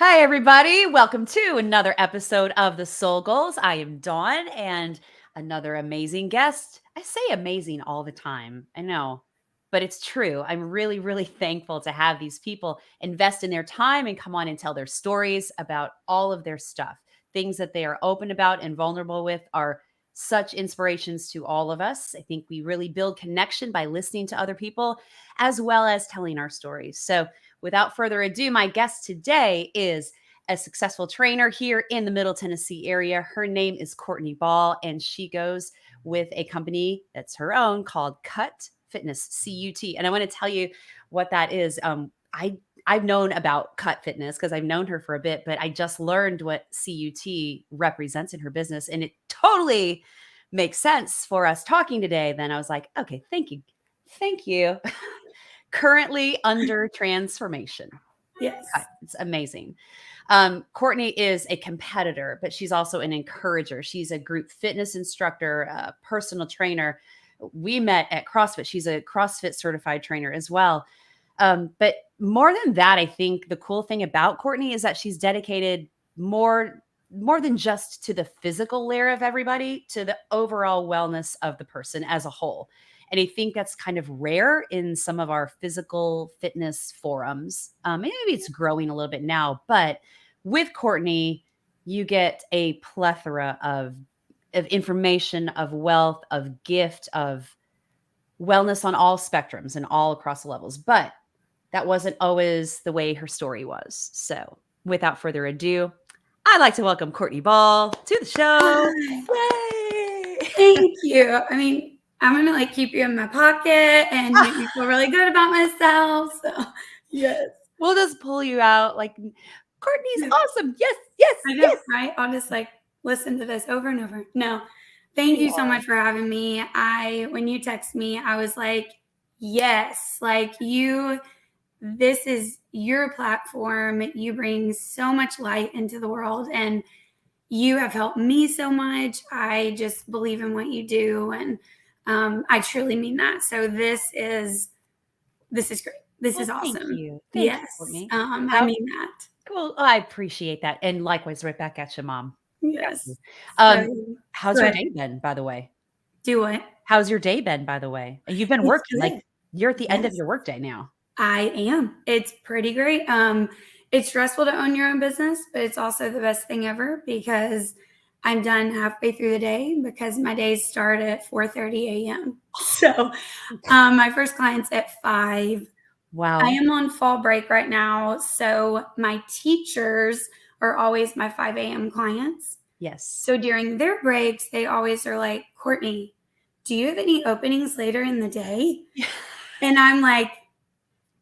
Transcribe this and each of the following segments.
Hi, everybody. Welcome to another episode of The Soul Goals. I am Dawn and another amazing guest. I say amazing all the time. I know, but it's true. I'm really, really thankful to have these people invest in their time and come on and tell their stories about all of their stuff. Things that they are open about and vulnerable with are such inspirations to all of us. I think we really build connection by listening to other people as well as telling our stories. So, without further ado, my guest today is a successful trainer here in the Middle Tennessee area. Her name is Courtney Ball, and she goes with a company that's her own called Cut Fitness, C.U.T. And I want to tell you what that is. I've known about Cut Fitness because I've known her for a bit, but I just learned what C.U.T represents in her business, and it totally makes sense for us talking today. Then I was like, okay, thank you. Currently under transformation. Yes. It's amazing. Courtney is a competitor, but she's also an encourager. She's a group fitness instructor, a personal trainer. We met at CrossFit. She's a CrossFit certified trainer as well. But more than that, I think the cool thing about Courtney is that she's dedicated more than just to the physical layer of everybody, to the overall wellness of the person as a whole. And I think that's kind of rare in some of our physical fitness forums. Maybe it's growing a little bit now, but with Courtney, you get a plethora of information, of wealth, of gift, of wellness on all spectrums and all across the levels. But that wasn't always the way her story was. So, without further ado, I'd like to welcome Courtney Ball to the show. Hi. Yay! Thank you. I'm gonna keep you in my pocket and make me feel really good about myself. So yes. We'll just pull you out like Courtney's Yeah. awesome. Yes, yes, I know, yes. right? I'll just listen to this over and over. No. Thank you so much for having me. When you text me, I was like, yes, this is your platform. You bring so much light into the world and you have helped me so much. I just believe in what you do, and I truly mean that. So this is great. This is Thank awesome. you. Thank you, Yes, Courtney. I mean that. Cool. I appreciate that. And likewise, right back at you, Mom. Got you. Yes. Um, So how's your good. day been, by the way? Do it. How's your day been, by the way? And you've been It's working, like good. you're at the end of Yes, your workday now. I am. It's pretty great. It's stressful to own your own business, but it's also the best thing ever because I'm done halfway through the day because my days start at 4:30 a.m. So my first client's at 5. I Wow. am on fall break right now. So my teachers are always my 5 a.m. clients. Yes. So during their breaks, they always are like, Courtney, do you have any openings later in the day? And I'm like,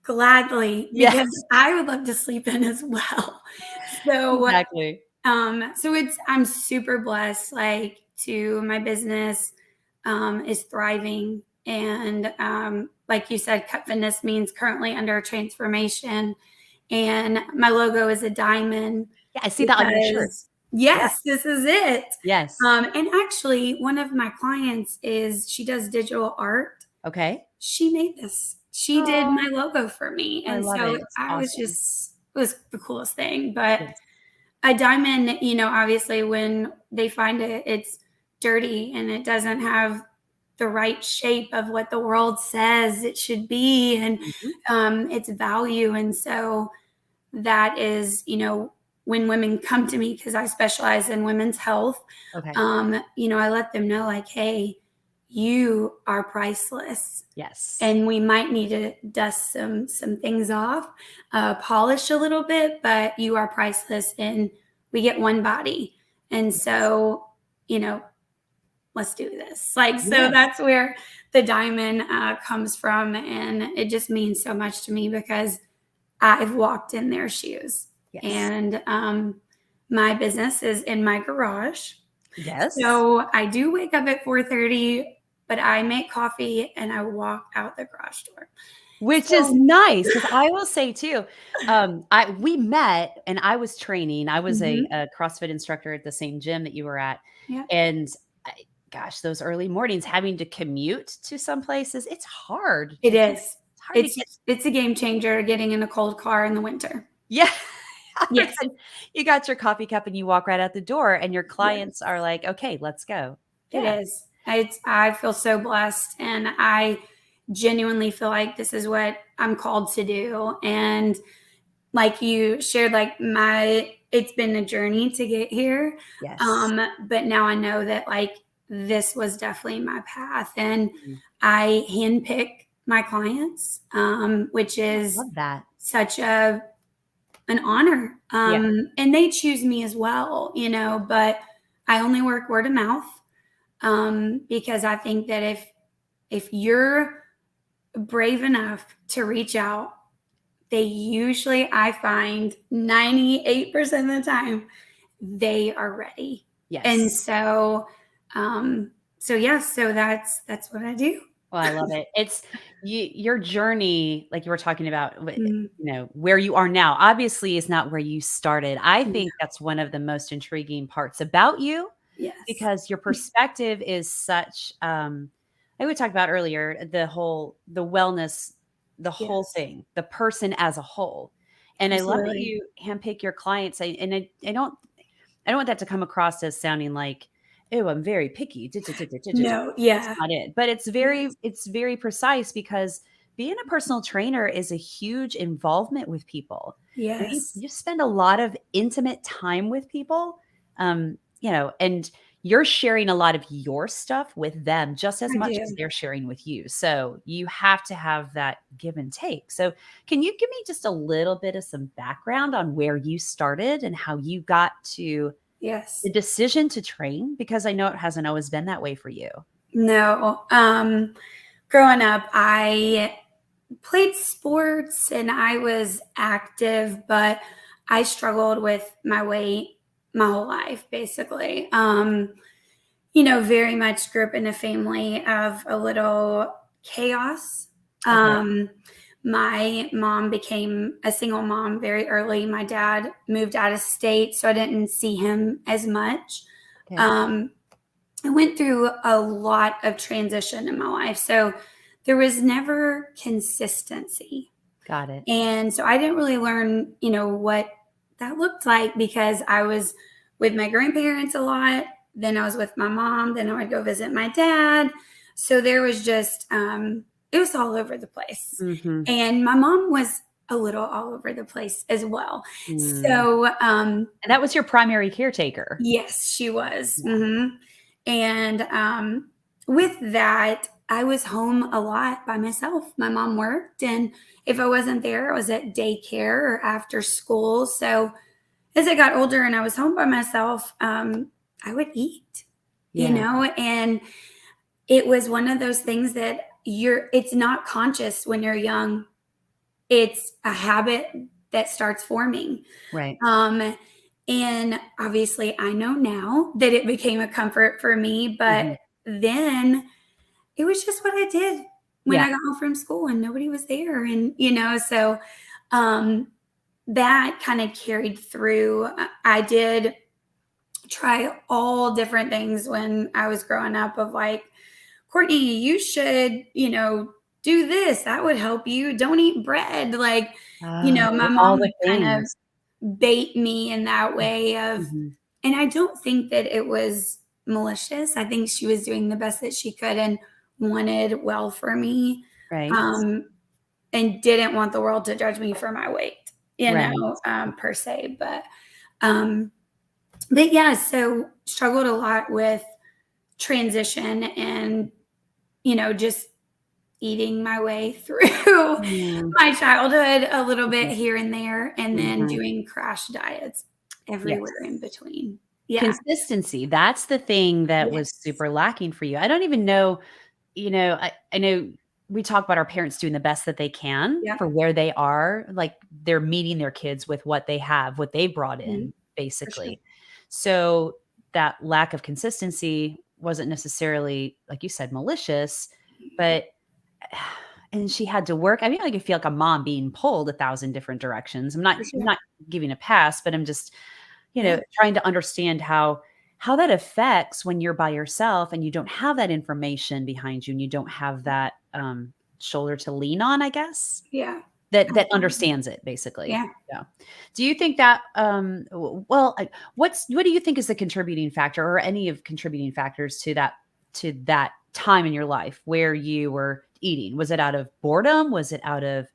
gladly, Yes, because I would love to sleep in as well. So exactly. I'm super blessed, to my business is thriving. And like you said, Cut Fitness means currently under transformation. And my logo is a diamond Yeah, I see that on your shirt. because, Yeah. yes, this is it. Yes. And actually, one of my clients she does digital art. Okay. She made this. She did Oh, my logo for me. I And love so it. It's awesome. it was the coolest thing. But Yes. a diamond, obviously when they find it, it's dirty and it doesn't have the right shape of what the world says it should be and Mhm. its value. And so that is, when women come to me, because I specialize in women's health, Okay. I let them know hey, you are priceless Yes. and we might need to dust some things off, polish a little bit, but you are priceless and we get one body. And so, you know, let's do this. So Yeah. that's where the diamond comes from. And it just means so much to me because I've walked in their shoes. Yes. And my business is in my garage. Yes. So I do wake up at 4:30, but I make coffee and I walk out the garage door. Which is So nice because I will say too, we met and I was training. I was a, mhm, a CrossFit instructor at the same gym that you were at, yeah, and gosh, those early mornings having to commute to some places, it's hard it to get. is. It's hard to It's get. it's a game changer getting in a cold car in the winter. Yeah, Yes, You got your coffee cup and you walk right out the door and your clients yes, are like, "Okay, let's go." it Yeah. is. I feel so blessed, and I genuinely feel like this is what I'm called to do. And like you shared, like it's been a journey to get here. Yes. But now I know that like this was definitely my path, and Mhm. I handpick my clients, which I is love that. such an honor. Yeah. And they choose me as well, but I only work word of mouth, because I think that if you're brave enough to reach out, they usually, I find 98% of the time, they are ready. And Yes. so yeah, so that's what I do. Well, I love it. It's your journey, like you were talking about, Mm, where you are now, obviously is not where you started. I yeah, think that's one of the most intriguing parts about you yes, because your perspective is such, like we talked about earlier, the wellness, the whole yes, thing, the person as a whole. And I love that absolutely. you handpick your clients. I don't want that to come across as sounding like, "Oh, I'm very picky." No, That's yeah, not it. But it's yes, very precise because being a personal trainer is a huge involvement with people. I mean, yes, you spend a lot of intimate time with people, and you're sharing a lot of your stuff with them just as I much as do. they're sharing with you. So you have to have that give and take. So can you give me just a little bit of some background on where you started and how you got to the Yes. decision to train? Because I know it hasn't always been that way for you. No. Growing up, I played sports and I was active, but I struggled with my weight my whole life, basically. Very much grew up in a family of a little chaos. Okay, My mom became a single mom very early. My dad moved out of state, so I didn't see him as much. okay, Um, I went through a lot of transition in my life. So there was never consistency. got it. And so I didn't really learn, what that looked like because I was with my grandparents a lot. Then I was with my mom. Then I would go visit my dad. So there was just, it was all over the place. Mhm. And my mom was a little all over the place as well. Mm. So, And that was your primary caretaker? yes, she was. Yeah. And with that, I was home a lot by myself. My mom worked, and if I wasn't there, I was at daycare or after school. So as I got older and I was home by myself, I would eat, Yeah, and it was one of those things that it's not conscious when you're young. It's a habit that starts forming. right. Um, and obviously, I know now that it became a comfort for me, but Mhm. then it was just what I did when Yeah, I got home from school and nobody was there. And, so um, that kind of carried through. I did try all different things when I was growing up, of like, Courtney, you should, do this. That would help you. Don't eat bread. Like, my all mom the would kind things. of bait me in that way Mhm. and I don't think that it was malicious. I think she was doing the best that she could and wanted well for me. Right, Um, and didn't want the world to judge me for my weight, right. per se. Um, but yeah, so struggled a lot with transition and, just eating my way through Mm, my childhood a little bit mhm, here and there, and then mhm. doing crash diets everywhere in Yes. between. Yeah. Consistency, that's the thing that was Yes. super lacking for you. I don't even know, I know we talk about our parents doing the best that they can Yep. for where they are, like, they're meeting their kids with what they have, what they brought Mhm. in, For sure. basically. So, that lack of consistency wasn't necessarily, like you said, malicious, but and she had to work. I mean, I feel like a mom being pulled 1,000 different directions. I'm not For I'm sure. not giving a pass, but I'm just, Yeah. trying to understand how that affects when you're by yourself and you don't have that information behind you and you don't have that, shoulder to lean on, I guess? Yeah. that understands it basically. Yeah. Yeah. Do you think that, well, what do you think is the contributing factor or any of contributing factors to that time in your life where you were eating? Was it out of boredom? Was it out of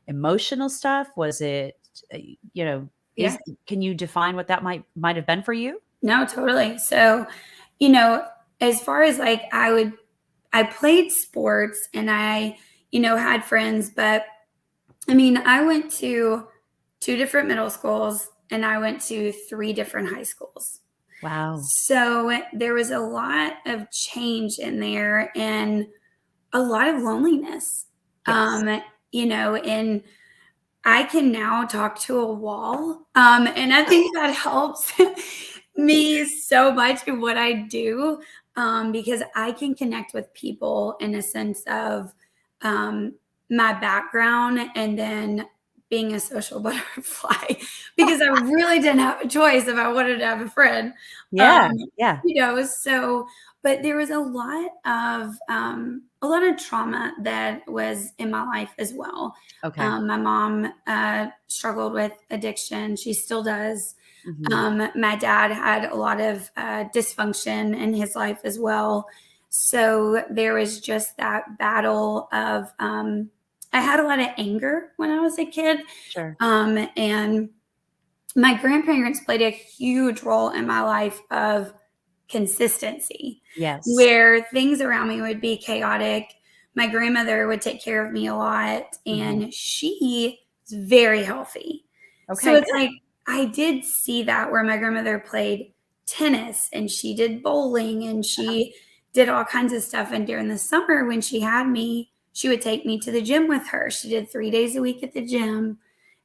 emotional stuff? Was it, uh, you know, Yeah. can you define what that might have been for you? No, totally. So, you know, as far as like I played sports and had friends, but I mean, I went to two different middle schools and I went to three different high schools. Wow. So there was a lot of change in there and a lot of loneliness. Yes. And I can now talk to a wall. And I think that helps me so much in what I do, because I can connect with people in a sense of um, my background and then being a social butterfly because I really didn't have a choice if I wanted to have a friend. Yeah. Um, Yeah. so but there was a lot of trauma that was in my life as well. Okay. My mom struggled with addiction. She still does. Mhm. My dad had a lot of dysfunction in his life as well. So there was just that battle of, I had a lot of anger when I was a kid. Sure. And my grandparents played a huge role in my life of consistency, Yes. where things around me would be chaotic. My grandmother would take care of me a lot, Mhm. and she is very healthy. So Okay, it's good. like I did see that where my grandmother played tennis and she did bowling and she did all kinds of stuff. And during the summer, when she had me, she would take me to the gym with her. She did 3 days a week at the gym.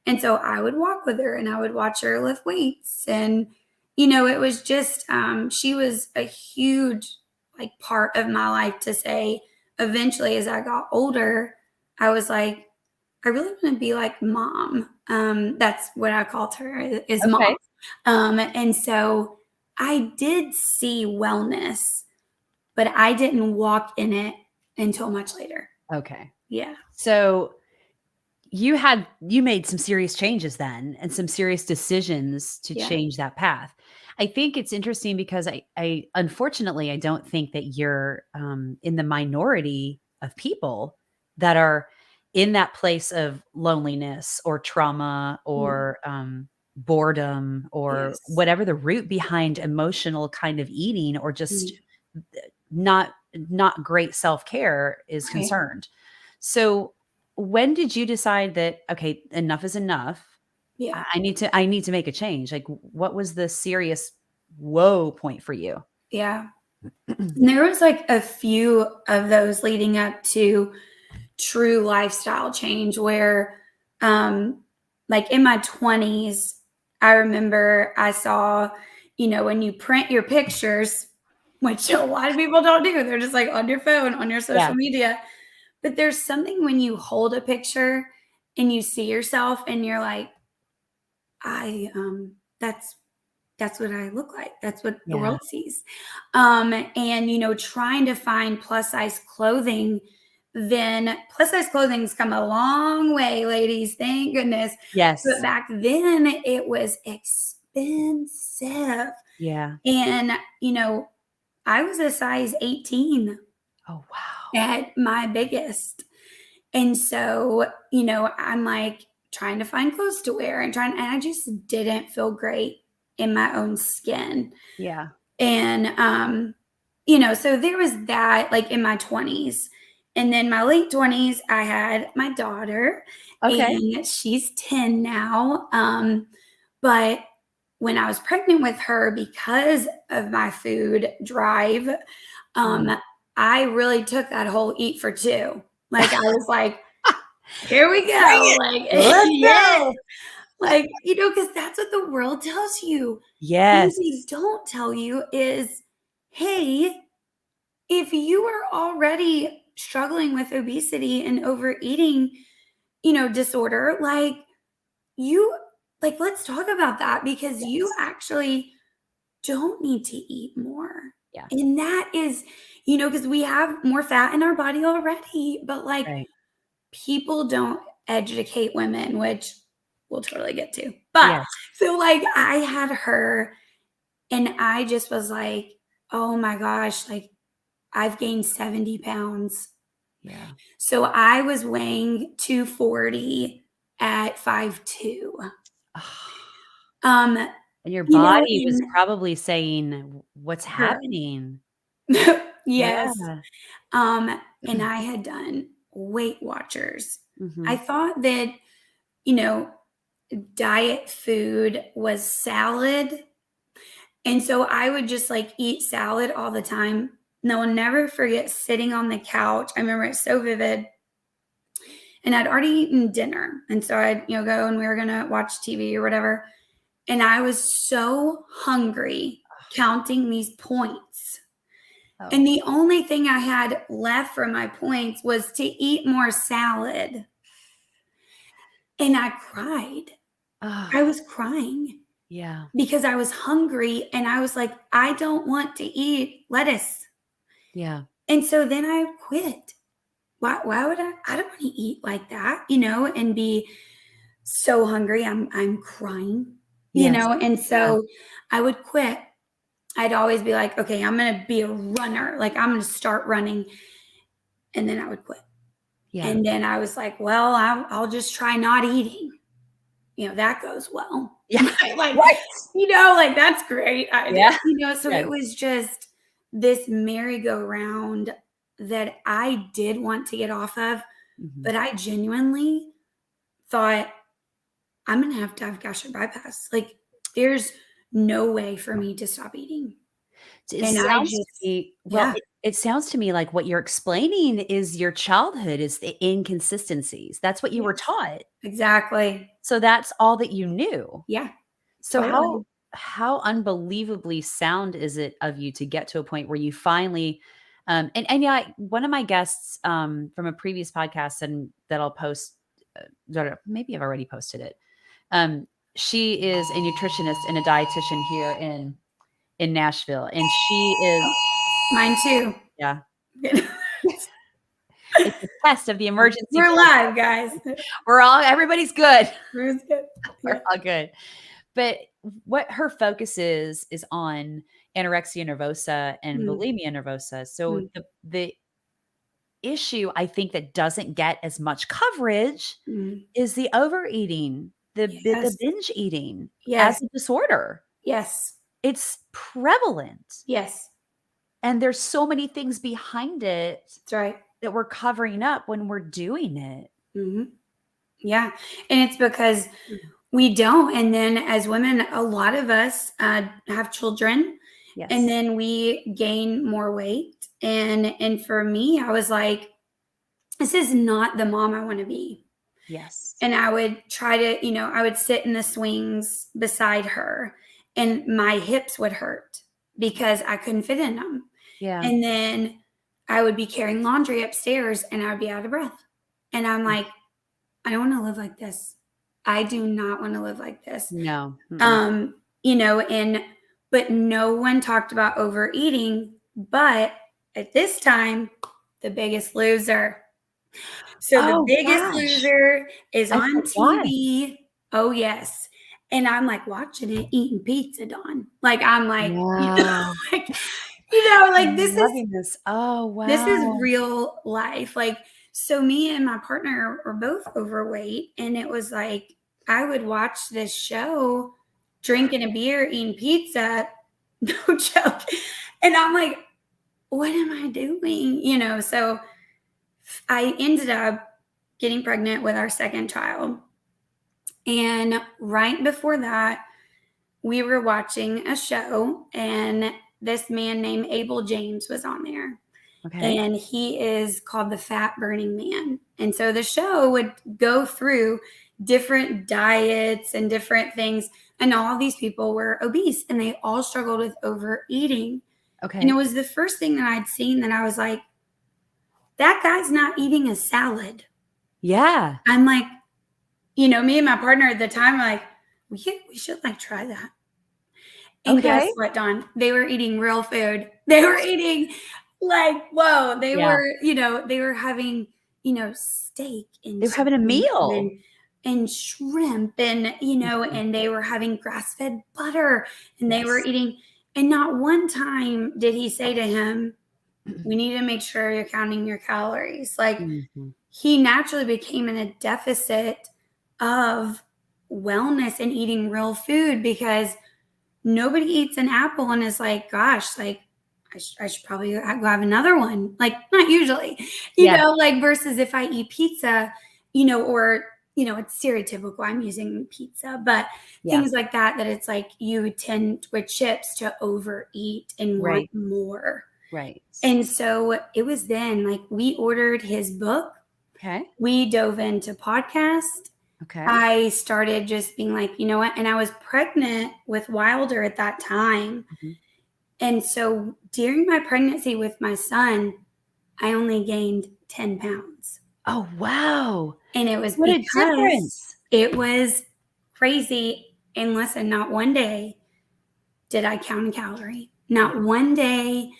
And so I would walk with her and I would watch her lift weights. And, it was just, she was a huge like part of my life to say, eventually, as I got older, I was like, I really want to be like mom. That's what I called her is mom. Okay. And so I did see wellness, but I didn't walk in it until much later. Okay. Yeah. So you made some serious changes then and some serious decisions to Yeah. change that path. I think it's interesting because I unfortunately I don't think that you're in the minority of people that are in that place of loneliness or trauma Mm. or boredom or Yes. whatever the root behind emotional kind of eating or just Mm. not great self-care is Right. concerned. So, when did you decide that, "Okay, enough is enough. Yeah. I need to make a change." Like, what was the serious whoa point for you? Yeah. And there was like a few of those leading up to true lifestyle change where um like in my 20s I remember I saw when you print your pictures, which a lot of people don't do, they're just like on your phone on your Yeah. social media, but there's something when you hold a picture and you see yourself and you're like, I that's what I look like. That's what the Yeah. world sees. And trying to find plus size clothing, then plus size clothing's come a long way, ladies. Thank goodness. But Yes. back then it was expensive. Yeah. And, I was a size 18 Oh, wow. at my biggest. And so, I'm like trying to find clothes to wear and I just didn't feel great in my own skin. Yeah. And, so there was that like in my 20s. And then my late 20s, I had my daughter Okay. and she's 10 now. But when I was pregnant with her, because of my food drive, um, Mm. I really took that whole eat for two. Like I was like, here we Bring go. it. Like, Let's yes. go. Like, because that's what the world tells you. And what they Yes. don't tell you is, hey, if you are already struggling with obesity and overeating, disorder, like you, like, let's talk about that because you Yes. actually don't need to eat more. Yeah. And that is, because we have more fat in our body already, but like Right. people don't. educate women, which we'll totally get to. But Yes. so like I had her and I just was like, oh my gosh, like I've gained 70 pounds. Yeah. So I was weighing 240 at 5'2". Um, And your you know, body was probably saying, "What's her happening?" yes. Yeah. And I had done Weight Watchers. I Mhm. thought that, you know, diet food was salad. And so I would just like eat salad all the time. And I'll never forget sitting on the couch. I remember it so vivid. And I'd already eaten dinner. And so I'd, go and we were gonna watch TV or whatever. And I was so hungry counting these points. And Oh. the only thing I had left for my points was to eat more salad. And I cried. I Oh, was crying yeah. because I was hungry and I was like, I don't want to eat lettuce. Yeah. And so then I quit. Why would I don't want to eat like that, and be so hungry. I'm crying, Yes. and Yeah. so I would quit. I'd always be like, okay, I'm going to be a runner. Like I'm going to start running. And then I would quit. Yeah. And then I was like, well, I'll just try not eating. That goes well. Yeah. Like, Right. like that's great. Yeah. So Yeah. it was just this merry-go-round that I did want to get off of, Mhm. but I genuinely thought I'm going to have gastric bypass. Like there's no way for me to stop eating. It And I sounds to just, me yeah, it sounds to me like what you're explaining is your childhood, is the inconsistencies. That's what you were yes, taught. exactly. So that's all that you knew. Yeah, So totally. how unbelievably sound is it of you to get to a point where you finally and yeah, one of my guests from a previous podcast and that I'll post maybe I've already posted it. Um she is a nutritionist and a dietitian here in Nashville, and she is Mine too. yeah, it's a test of the emergency We're brake. live, guys. Everybody's good. We're good. We're Yeah. all good. But what her focus is on anorexia nervosa and Mm, bulimia nervosa. So mm, the issue I think that doesn't get as much coverage mm. is the overeating, the Yes. binge eating as Yes. a disorder. Yes. It's prevalent, Yes. and there's so many things behind it That's right. that we're covering up when we're doing it. Hmm. Yeah. And it's because Mm. we don't. And then as women, a lot of us have children and Yes. then we gain more weight. And for me, I was like, this is not the mom I want to be. Yes. And I would try to, I would sit in the swings beside her and my hips would hurt because I couldn't fit in them. Yeah. And then I would be carrying laundry upstairs and I would be out of breath. And I'm like, I don't want to live like this. I do not want to live like this. No. Mm-mm. And but no one talked about overeating, but at this time, the biggest loser. So the Oh biggest gosh. loser is I on forgot. TV. Oh yes. And I'm like watching it, eating pizza, Dawn. Like I'm like, Wow. like, like I'm loving this. Oh, this is wow. real life. Like, so me and my partner were both overweight, and it was like I would watch this show, drinking a beer, eating pizza, no joke. And I'm like, what am I doing? So I ended up getting pregnant with our second child. And right before that, we were watching a show, and this man named Abel James was on there. Okay. And he is called the Fat Burning Man. And so the show would go through different diets and different things. And all these people were obese and they all struggled with overeating. And it Okay. was the first thing that I'd seen that I was like, that guy's not eating a salad. Yeah. I'm like, me and my partner at the time were like, we should like try that. And guess Okay. what, Dawn? They were eating real food. They were eating like, whoa, they Yeah. were, they were having, steak and They were having a chicken meal. and shrimp and, Mhm. and they were having grass-fed butter and they were Yes. eating. And not one time did he say to him, we need to make sure you're counting your calories. Like, Mhm. he naturally became in a deficit of wellness and eating real food because nobody eats an apple and is like, gosh, like I should probably go have another one. Like, not usually, Yeah. like versus if I eat pizza, or, it's stereotypical. I'm using pizza, but Yeah. things like that, that it's like you tend with chips to overeat and want Right. more. Right. And so it was then like we ordered his book. Okay. We dove into podcast. Okay. I started just being like, you know what? And I was pregnant with Wilder at that time. Mhm. And so during my pregnancy with my son, I only gained 10 pounds. Oh, wow. And it was What a because difference. it was crazy. And listen, not one day did I count a calorie. Not one day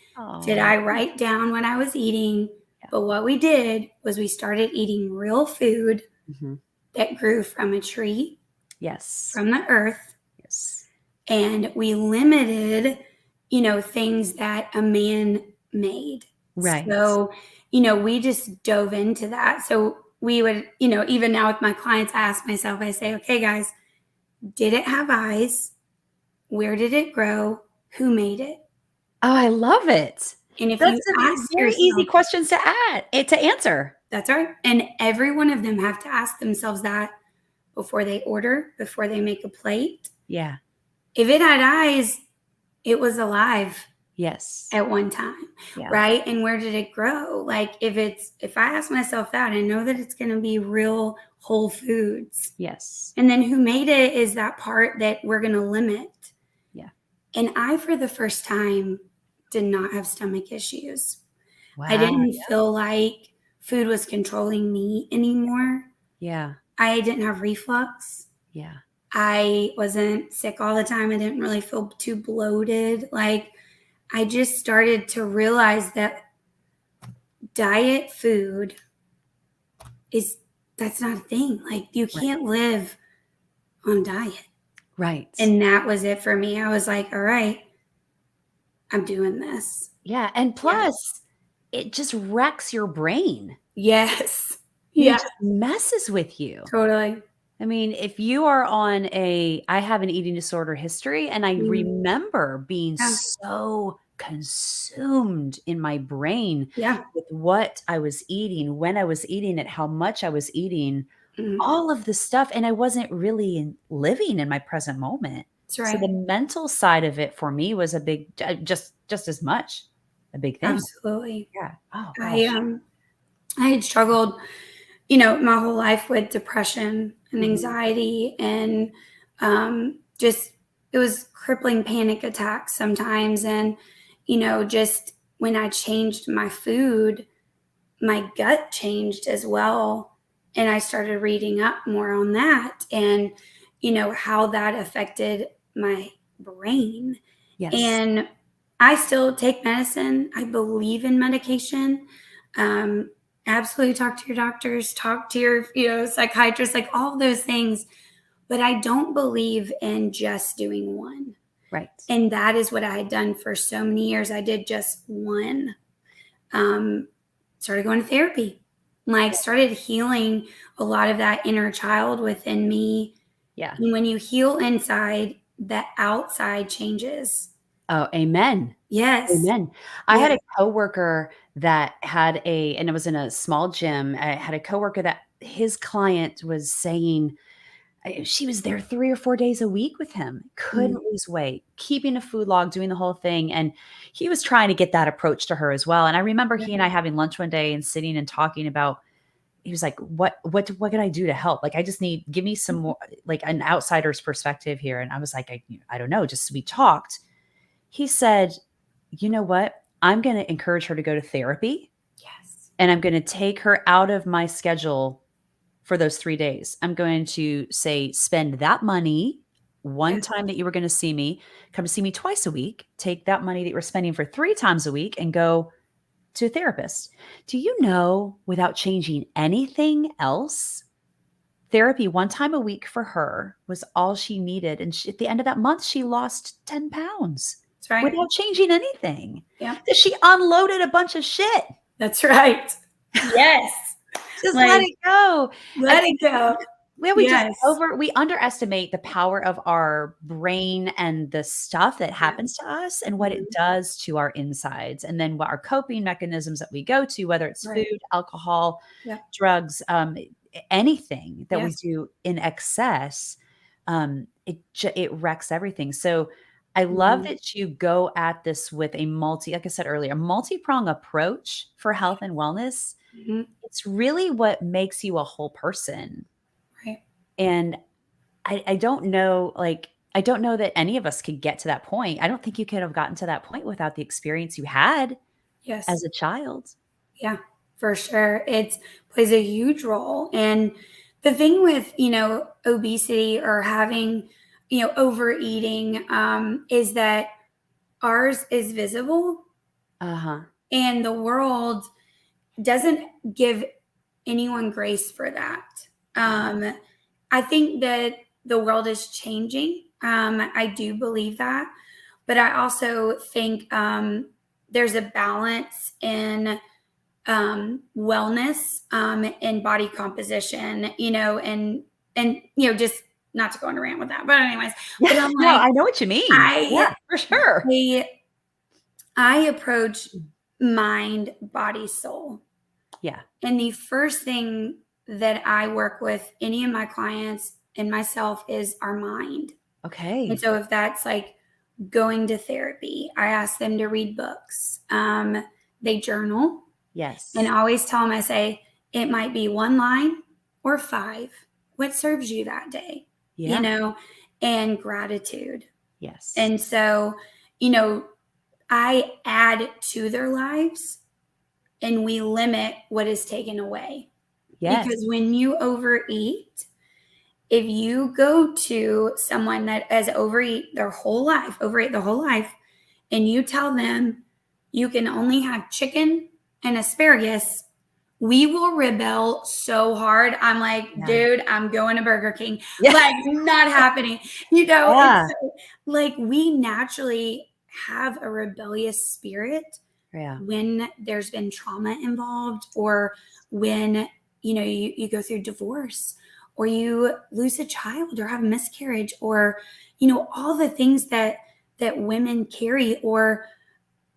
did Oh, I write down what I was eating. yeah. But what we did was we started eating real food Mhm. that grew from a tree, Yes. from the earth, Yes. and we limited, things that a man made. Right. So, we just dove into that. So we would, even now with my clients, I ask myself, I say, okay, guys, did it have eyes? Where did it grow? Who made it? Oh, I love it. And if you That's a ask very easy yourself, questions to answer. that's right. And every one of them have to ask themselves that before they order, before they make a plate. Yeah. If it had eyes, it was alive Yes. at one time, Yeah. right? And where did it grow? Like, if I ask myself that, I know that it's going to be real whole foods. Yes. And then who made it is that part that we're going to limit. Yeah. And I, for the first time, did not have stomach issues. I Wow. didn't feel like food was controlling me anymore. Yeah. I didn't have reflux. Yeah. I wasn't sick all the time. I didn't really feel too bloated. Like, I just started to realize that diet food that's not a thing. Like, you Right. can't live on diet. Right. And that was it for me. I was like, all right, I'm doing this. Yeah, and Yeah. plus, it just wrecks your brain. Yes. I mean, it Yeah, just messes with you. totally. I mean, if you are on I have an eating disorder history, and I Mhm. remember being Yeah. so consumed in my brain Yeah. with what I was eating, when I was eating it, how much I was eating, Mhm. all of the stuff, and I wasn't really living in my present moment. That's So right. the mental side of it for me was a big just as much a big thing. Absolutely. Yeah. Oh I gosh. I had struggled, my whole life with depression and Mhm. anxiety and just it was crippling panic attacks sometimes. And, just when I changed my food, my gut changed as well. And I started reading up more on that and, how that affected my brain. Yes. And I still take medicine. I believe in medication. Um, Absolutely talk to your doctors, talk to your, psychiatrist, like all of those things. But I don't believe in just doing one. Right. And that is what I had done for so many years. I did just one. Um, Started going to therapy, like started healing a lot of that inner child within me. Yeah. And when you heal inside, the outside changes. Oh, amen. Yes. Amen. I Yeah. had a coworker that had and it was in a small gym. I had a coworker that his client was saying she was there 3 or 4 days a week with him, Mm. couldn't lose weight, keeping a food log, doing the whole thing, and he was trying to get that approach to her as well, and I remember Yeah. he and I having lunch one day and sitting and talking about he was like, what can I do to help? Like, I just need give me some more like, an outsider's perspective here," and I was like, I don't know, just we talked. He said, "You know what? I'm gonna encourage her to go to therapy, Yes. and I'm gonna take her out of my schedule for those 3 days. I'm going to say, spend that money Yeah. one time that you were gonna see me, come see me twice a week, take that money that you were spending for 3 times a week and go to a therapist. Do you know, without changing anything else, therapy 1 time a week for her was all she needed, and at the end of that month, she lost 10 pounds That's right. without changing anything. Yep. 'Cause she unloaded a bunch of shit. That's right. Yes. Just let Like, it go. I let it think go. Yes. we underestimate the power of our brain and the stuff that Yeah. happens to us and what it Mhm. does to our insides, and then what our coping mechanisms that we go to, whether it's Right. food, alcohol, Yep. drugs, anything that we Yes. do in excess, it wrecks everything. So I love Mhm. that you go at this with like I said earlier, a multi-prong approach for health and wellness. Mhm. It's really what makes you a whole person. Right. And I don't know, like, I don't know that any of us could get to that point. I don't think you could have gotten to that point without the experience you had Yes. as a child. Yeah, for sure. It plays a huge role. And the thing with, obesity or having, overeating, is that ours is visible Uh-huh. and the world doesn't give anyone grace for that. Yeah. I think that the world is changing. I do believe that. But I also think there's a balance in wellness and body composition, just not to go on a rant with that. But anyways, but I'm No, like, I know what you mean. I Yeah, for sure. I, I approach mind, body, soul. Yeah. And the first thing that I work with any of my clients and myself is our mind. And Okay. so if that's like going to therapy, I ask them to read books. They journal. And Yes. I always tell them, I say, it might be 1 line or 5. What serves you that day? Yeah. And gratitude. Yes. And so, you know, I add to their lives and we limit what is taken away. Yes. Because when you overeat, if you go to someone that has overeat their whole life, and you tell them you can only have chicken and asparagus, we will rebel so hard. I'm like, Yeah. dude, I'm going to Burger King. Yeah. Like, not happening. Yeah. It's like we naturally have a rebellious spirit Yeah. when there's been trauma involved, or when you go through divorce, or you lose a child or have a miscarriage, or all the things that women carry, or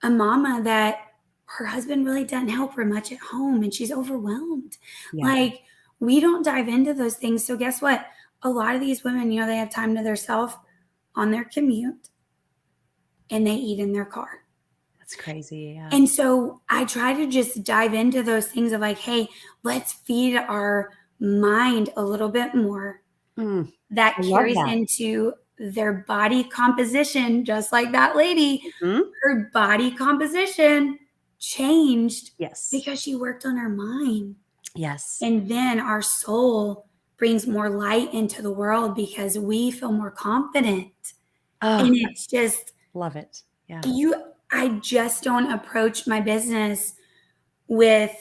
a mama that her husband really doesn't help her much at home and she's overwhelmed. Yeah. Like, we don't dive into those things. So guess what? A lot of these women, they have time to themselves on their commute and they eat in their car. That's crazy. Yeah. And so I try to just dive into those things of like, hey, let's feed our mind a little bit more. Mm, That I love carries that. into their body composition, just like that lady. Mhm. Her body composition changed Yes. because she worked on her mind. Yes. And then our soul brings more light into the world because we feel more confident. Oh, And it's just, love it. Yeah. I just don't approach my business with,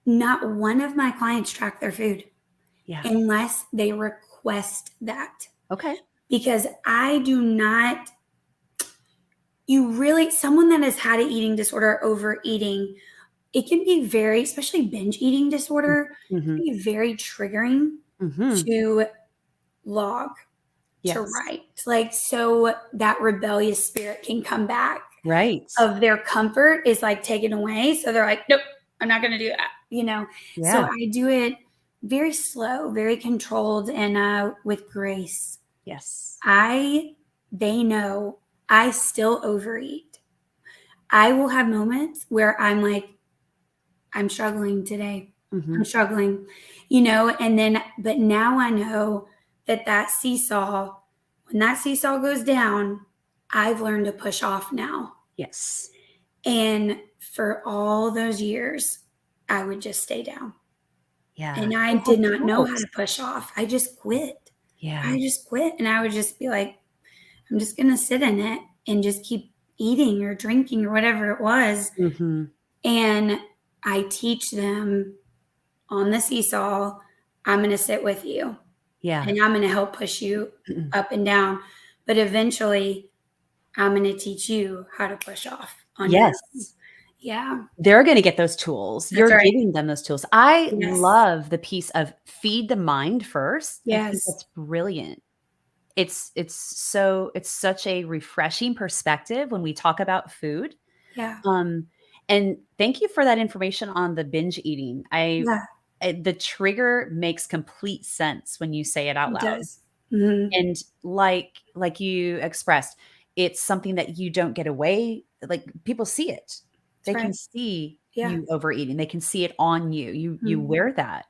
not one of my clients track their food Yeah. unless they request that. Okay. Because I do not, someone that has had an eating disorder, overeating, it can be very, especially binge eating disorder, it Mhm. can be very triggering Mhm. to log, to Yes. write. Like, so that rebellious spirit can come back, Right. of their comfort is like taken away. So they're like, nope, I'm not going to do that. So Yeah. I do it very slow, very controlled, and with grace. Yes. They know I still overeat. I will have moments where I'm like, I'm struggling today. I'm Mhm. struggling, but now I know that seesaw, when that seesaw goes down, I've learned to push off now. Yes. And for all those years, I would just stay down. Yeah. And I It did not know how helps. to push off. I just quit. Yeah. I just quit. And I would just be like, I'm just going to sit in it and just keep eating or drinking or whatever it was. Mhm. And I teach them on the seesaw, I'm going to sit with you Yeah. and I'm going to help push you up and down. But eventually, I'm going to teach you how to push off on your own. Yes. Yeah, They're gonna get those tools. that's You're right. giving them those tools. I Yes. love the piece of feed the mind first. I think Yes. that's brilliant. It's such a refreshing perspective when we talk about food. Yeah. Um, and thank you for that information on the binge eating. Yeah. The trigger makes complete sense when you say it out It loud. does. Mhm. And like you expressed, it's something that you don't get away like, people see it. That's They can right. see Yeah. you overeating. They can see it on you. You Mhm. wear that,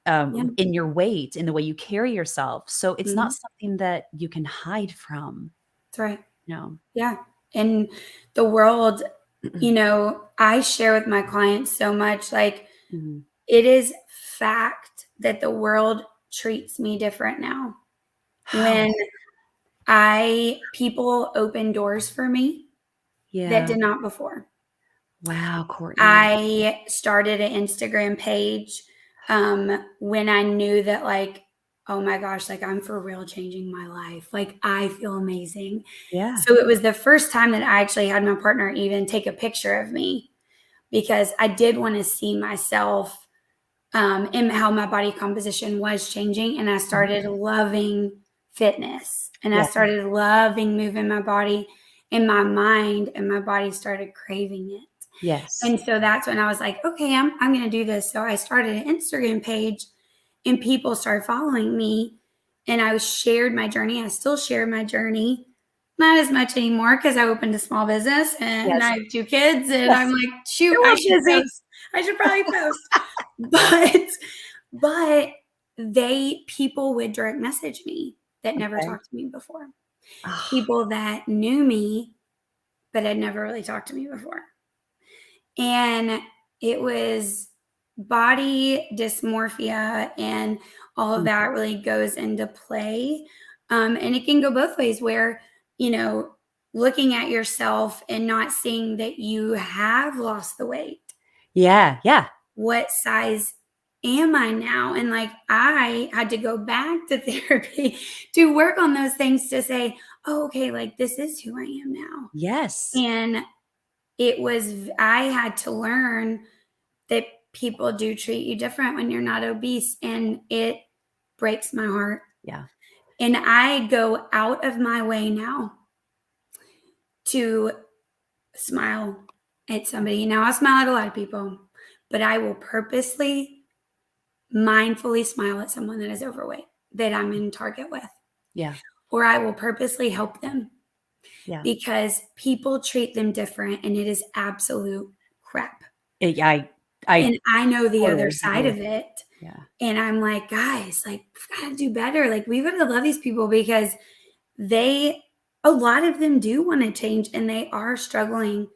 Yeah. in your weight, in the way you carry yourself. So it's not Mhm. something that you can hide from, That's right. you know? Yeah. And the world, I share with my clients so much, like, Mhm. it is fact that the world treats me different now. How? When I people open doors for me that Yeah. did not before. Wow, Courtney. I started an Instagram page, when I knew that, like, oh my gosh, like, I'm for real changing my life. Like, I feel amazing. Yeah. So it was the first time that I actually had my partner even take a picture of me because I did want to see myself, and how my body composition was changing. And I Mhm. started loving fitness and I Yeah. started loving moving my body and my mind, and my body started craving it. Yes. And so that's when I was like, okay, I'm going to do this. So I started an Instagram page and people started following me, and I shared my journey. I still share my journey, not as much anymore because I opened a small business and I Yes. have 2 kids, and I'm Yes. like, shoot, You're I all should busy. post. I should probably post. But people would direct message me that never Okay. talked to me before. Ah, People that knew me but had never really talked to me before. And it was body dysmorphia and all of mm, that really goes into play. And it can go both ways where, you know, looking at yourself and not seeing that you have lost the weight. yeah, yeah. What size am I now? And like I had to go back to therapy to work on those things to say, oh, okay, like this is who I am now. Yes. And I had to learn that people do treat you different when you're not obese, and it breaks my heart. Yeah. And I go out of my way now to smile at somebody. Now I smile at a lot of people, but I will purposely, mindfully smile at someone that is overweight that I'm in Target with, Yeah. or I will purposely help them Yeah. because people treat them different and it is absolute crap. I And I know the other totally side agree. of it. Yeah. And I'm like, guys, like, we've got to do better. Like, we've got to love these people because a lot of them do want to change and they are struggling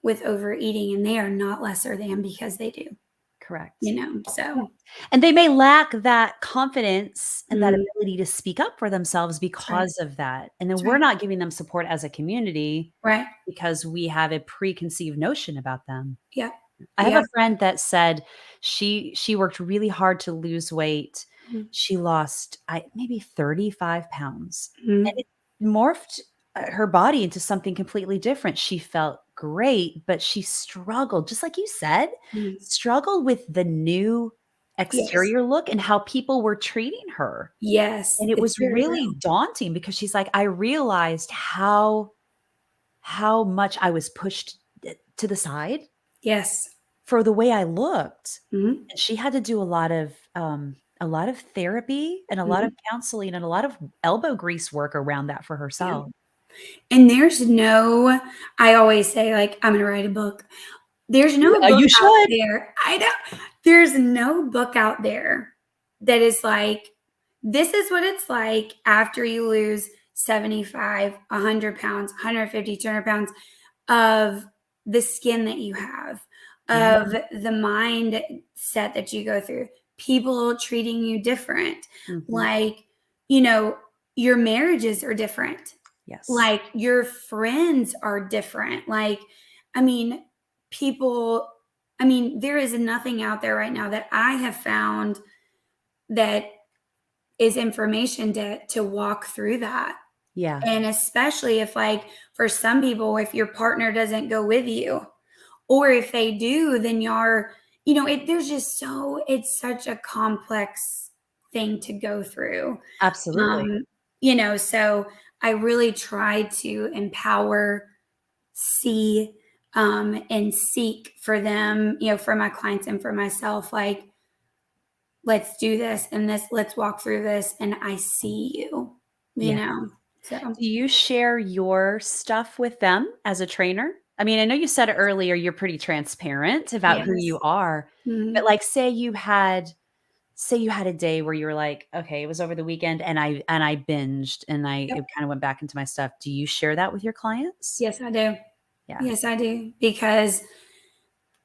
with overeating and they are not lesser than because they do, Correct. So, Correct. And they may lack that confidence and that mm, ability to speak up for themselves that's right. because of that. And then That's we're right. not giving them support as a community Right. because we have a preconceived notion about them. Yep. I have Yep. a friend that said she worked really hard to lose weight. Mm, She lost maybe 35 pounds, and mm, it morphed, her body into something completely different. She felt great, but she struggled, just like you said, mm. struggled with the new Yes. exterior look and how people were treating her, Yes. and it It's was very really real. daunting because she's like, "I realized how much I was pushed, to the side Yes. for the way I looked." Hmm. And she had to do a lot of therapy and a lot Hmm. of counseling and a lot of elbow grease work around that for Yeah. herself. And I always say, like, I'm going to write a book. There's no book You out should. there. I know. There's no book out there that is like, this is what it's like after you lose 75, 100 pounds, 150, 200 pounds of the skin that you have, Yeah. of the mindset that you go through, people treating you different. Mhm. Like, you know, your marriages are different. Yes. Like, your friends are different. Like, I mean, people, I mean, there is nothing out there right now that I have found that is information to walk through that. Yeah. And especially if, like, for some people, if your partner doesn't go with you, or if they do, then you're, there's just it's such a complex thing to go through. Absolutely. So I really try to empower, see, and seek for them, for my clients and for myself, like, let's do this and this, let's walk through this. And I see you, Yeah. so Do you share your stuff with them as a trainer? I mean, I know you said earlier you're pretty transparent about who you yes. are, but, Mhm. like, say you had a day where you were like, "Okay, it was over the weekend and I binged and I Yep. it kinda went back into my stuff." Do you share that with your clients? Yes, I do. Yeah. Yes, I do. Because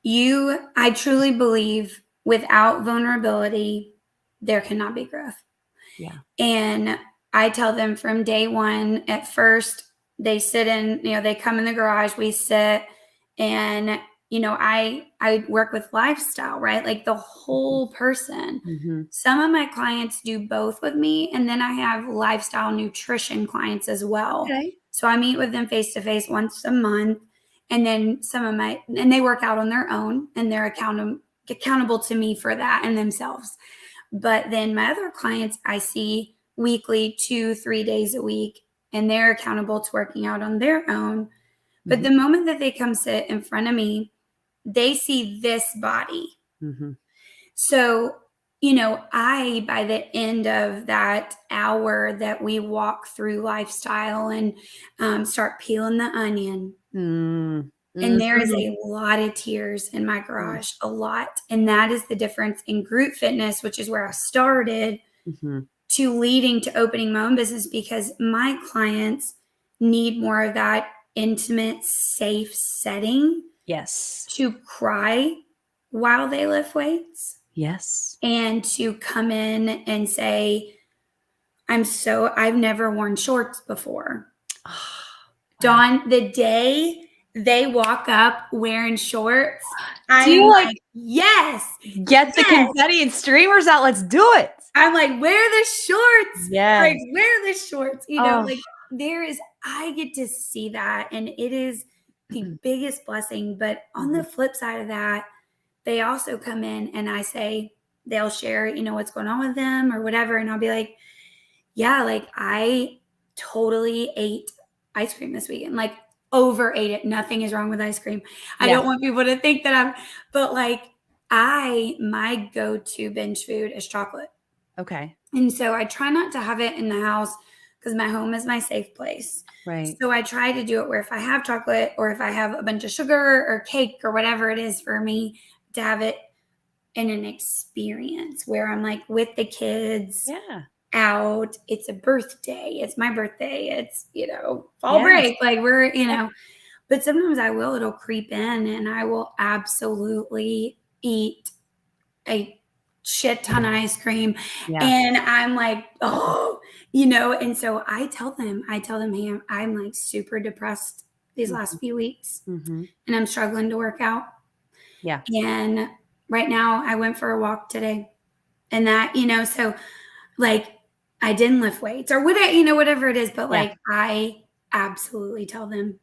I truly believe without vulnerability, there cannot be growth. Yeah. And I tell them from day one, at first, they sit in, they come in the garage, we sit, and, I work with lifestyle, right? Like the Mhm. whole person. Mhm. Some of my clients do both with me, and then I have lifestyle nutrition clients as well. Okay. So I meet with them face to face once a month. And then and they work out on their own, and they're accountable to me for that and themselves. But then my other clients I see weekly, 2, 3 days a week, and they're accountable to working out on their own. But Mhm. the moment that they come sit in front of me, they see this body. Mhm. So, by the end of that hour that we walk through lifestyle and start peeling the onion, Mm. and there is Mhm. a lot of tears in my Mm. garage, a lot. And that is the difference in group fitness, which is where I started, Mhm. to leading to opening my own business, because my clients need more of that intimate, safe setting Yes. to cry while they lift weights, Yes. and to come in and say, I've never worn shorts before. Wow. Dawn, the day they walk up wearing shorts, I Do am you, like, like, yes, get the yes. confetti and streamers out? Let's do it. I'm like, wear the shorts, like, Yes. wear the shorts, Oh. like, I get to see that. And it is the biggest blessing. But on the Mhm. flip side of that, they also come in and they'll share, what's going on with them or whatever. And I'll be like, yeah, like, I totally ate ice cream this weekend, like, overate it. Nothing is wrong with ice cream. I Yeah. don't want people to think that but like, my go-to binge food is chocolate. Okay. And so I try not to have it in the house because my home is my safe place. Right. So I try to do it where if I have chocolate or if I have a bunch of sugar or cake or whatever it is for me, to have it in an experience where I'm like with the kids Yeah. out. It's a birthday. It's my birthday. It's, fall Yes. break. Like but sometimes it'll creep in and I will absolutely eat a shit ton of ice cream. Yeah. And I'm like, oh, and so I tell them, hey, I'm like super depressed these Mhm. last few weeks Mhm. and I'm struggling to work out. Yeah. And right now I went for a walk today, and that, so, like, I didn't lift weights or whatever it is, but Yeah. like I absolutely tell them.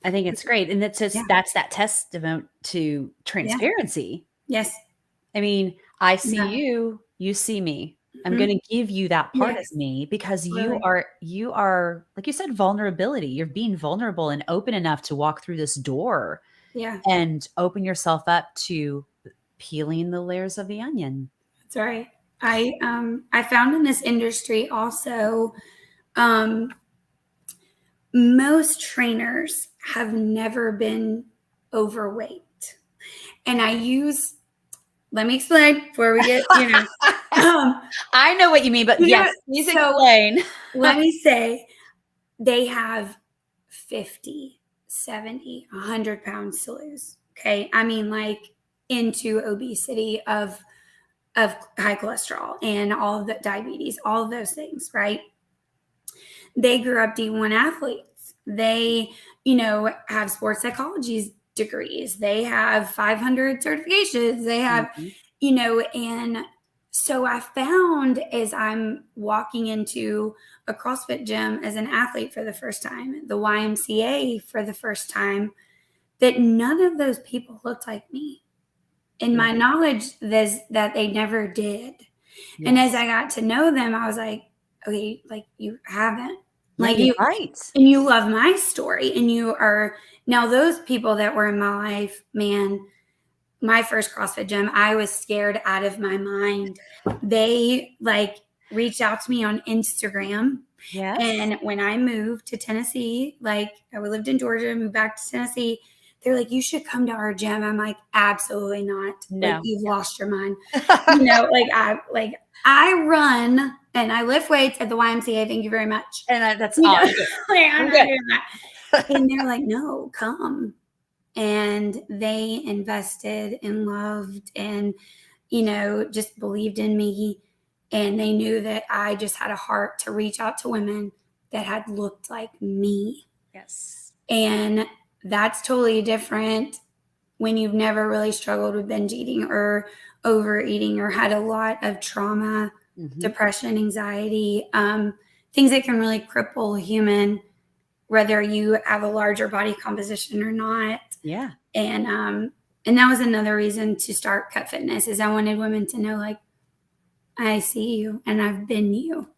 I think it's great, and Yeah. that's that testament to Yeah. transparency. Yes. I mean, I see Yeah. you, you see me. I'm Mhm. gonna give you that part of Yes. me because Absolutely. you are, like you said, vulnerability. You're being vulnerable and open enough to walk through this door Yeah. and open yourself up to peeling the layers of the onion. That's right. I found in this industry also, um most trainers have never been overweight. And let me explain before we get, um, I know what you mean, but yes, please so explain. let me say they have 50, 70, 100 pounds to lose. Okay. I mean, like, into obesity of high cholesterol and all of the diabetes, all of those things, right? They grew up D1 athletes. They, have sports psychology degrees, they have 500 certifications, they have, Mhm. and so I found as I'm walking into a CrossFit gym as an athlete for the first time, the YMCA for the first time, that none of those people looked like me. In Yeah. my knowledge, that they never did. And as Yes. I got to know them, I was like, okay, like you haven't. Yeah, Like you're you right. and you love my story. And you are now those people that were in my life, man, my first CrossFit gym, I was scared out of my mind. They like reached out to me on Instagram. Yes. And when I moved to Tennessee, like I lived in Georgia, moved back to Tennessee, they're like, you should come to our gym. I'm like, absolutely not. Like No. you've lost your mind. I run and I lift weights at the YMCA. Thank you very much. And that's You all. know, I'm good. like, I'm I'm not good. doing that. And they're like, no, come. And they invested and loved and, just believed in me. And they knew that I just had a heart to reach out to women that had looked like me. Yes. And that's totally different when you've never really struggled with binge eating or overeating or had a lot of trauma, Mhm. depression, anxiety, things that can really cripple a human, whether you have a larger body composition or not. Yeah. And that was another reason to start Cut Fitness is I wanted women to know, like, I see you and I've been you.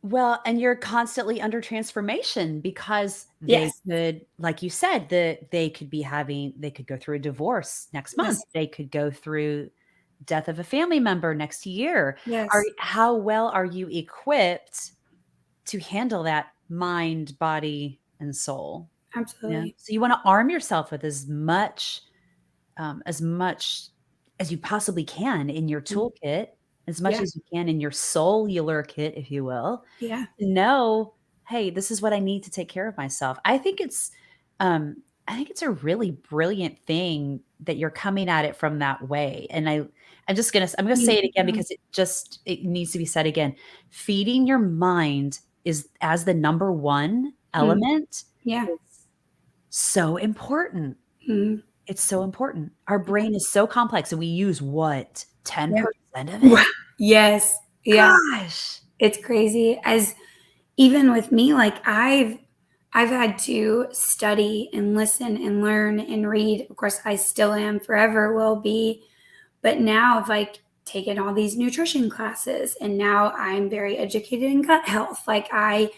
Well, and you're constantly under transformation because they Yes. could, like you said, they could go through a divorce next month. Yes. They could go through death of a family member next year. Yes. How well are you equipped to handle that mind, body, and soul? Yeah. Absolutely. So you want to arm yourself with as much as you possibly can in your Mm. toolkit, as much Yeah. as you can in your cellular kit, if you will, Yeah. to know, "Hey, this is what I need to take care of myself." I think it's a really brilliant thing that you're coming at it from that way, and I'm gonna say Thank it again you. because it needs to be said again. Feeding your mind is as the number 1 Mm. element Yeah. is so important. Mm. It's so important. Our Yeah. brain is so complex, and we use what? Yeah. 10% of Wow. it? Yes. Yeah. Gosh. It's crazy. As even with me, like I've had to study and listen and learn and read. Of course, I still am, forever will be. But now I've like taken all these nutrition classes and now I'm very educated in gut health. Like I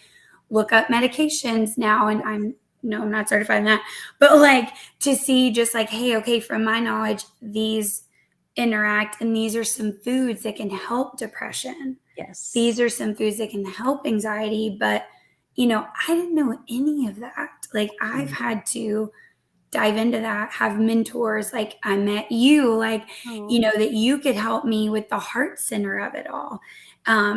look up medications now and I'm no, I'm not certified in that, but like to see just like, hey, okay, from my knowledge, these interact and these are some foods that can help depression. These Yes. are some foods that can help anxiety, but I didn't know any of that. Like I've Mm. had to dive into that, have mentors like I met you, like, Aw. that you could help me with the heart center of it all.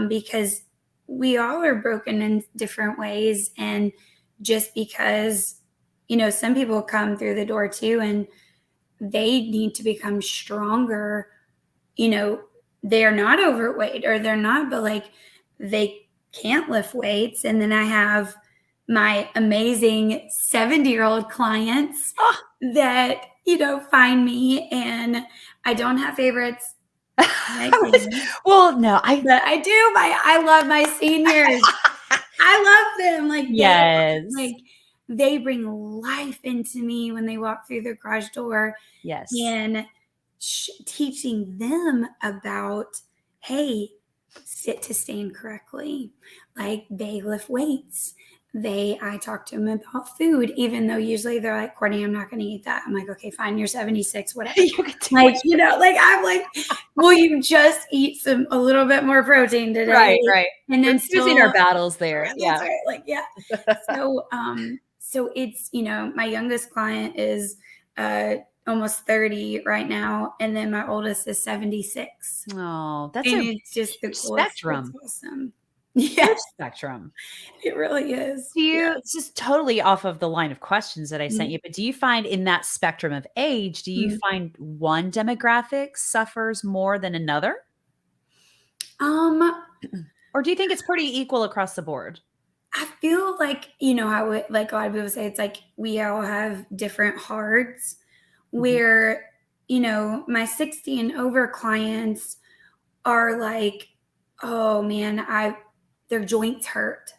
Because we all are broken in different ways. And just because, some people come through the door too and they need to become stronger, you know, they're not overweight or they're not, but like they can't lift weights. And then I have my amazing 70-year-old clients Ah! that, find me and I don't have favorites. Like, I was well, no, but I do. I love my seniors. I love them. Like Yes. like they bring life into me when they walk through the garage door Yes. and teaching them about, hey, sit to stand correctly. Like they lift weights. I talk to them about food, even though usually they're like, Courtney, I'm not going to eat that. I'm like, okay, fine. You're 76, whatever. You can do what Like, you like I'm like, will you just eat a little bit more protein today? Right, right. And We're then choosing our still, battles there, that's yeah. right. Like, yeah. So it's, my youngest client is uh almost 30 right now, and then my oldest is 76. Oh, that's And a it's just the huge coolest. It's spectrum, awesome. huge Yes, spectrum. it really is. Do Yeah. you it's just totally off of the line of questions that I sent Mhm. you, but do you find in that spectrum of age, do you Mhm. find one demographic suffers more than another? Um, Or do you think it's pretty equal across the board? I feel like, how like a lot of people say it's like we all have different hearts. where, my 60 and over clients are like, oh man, their joints hurt.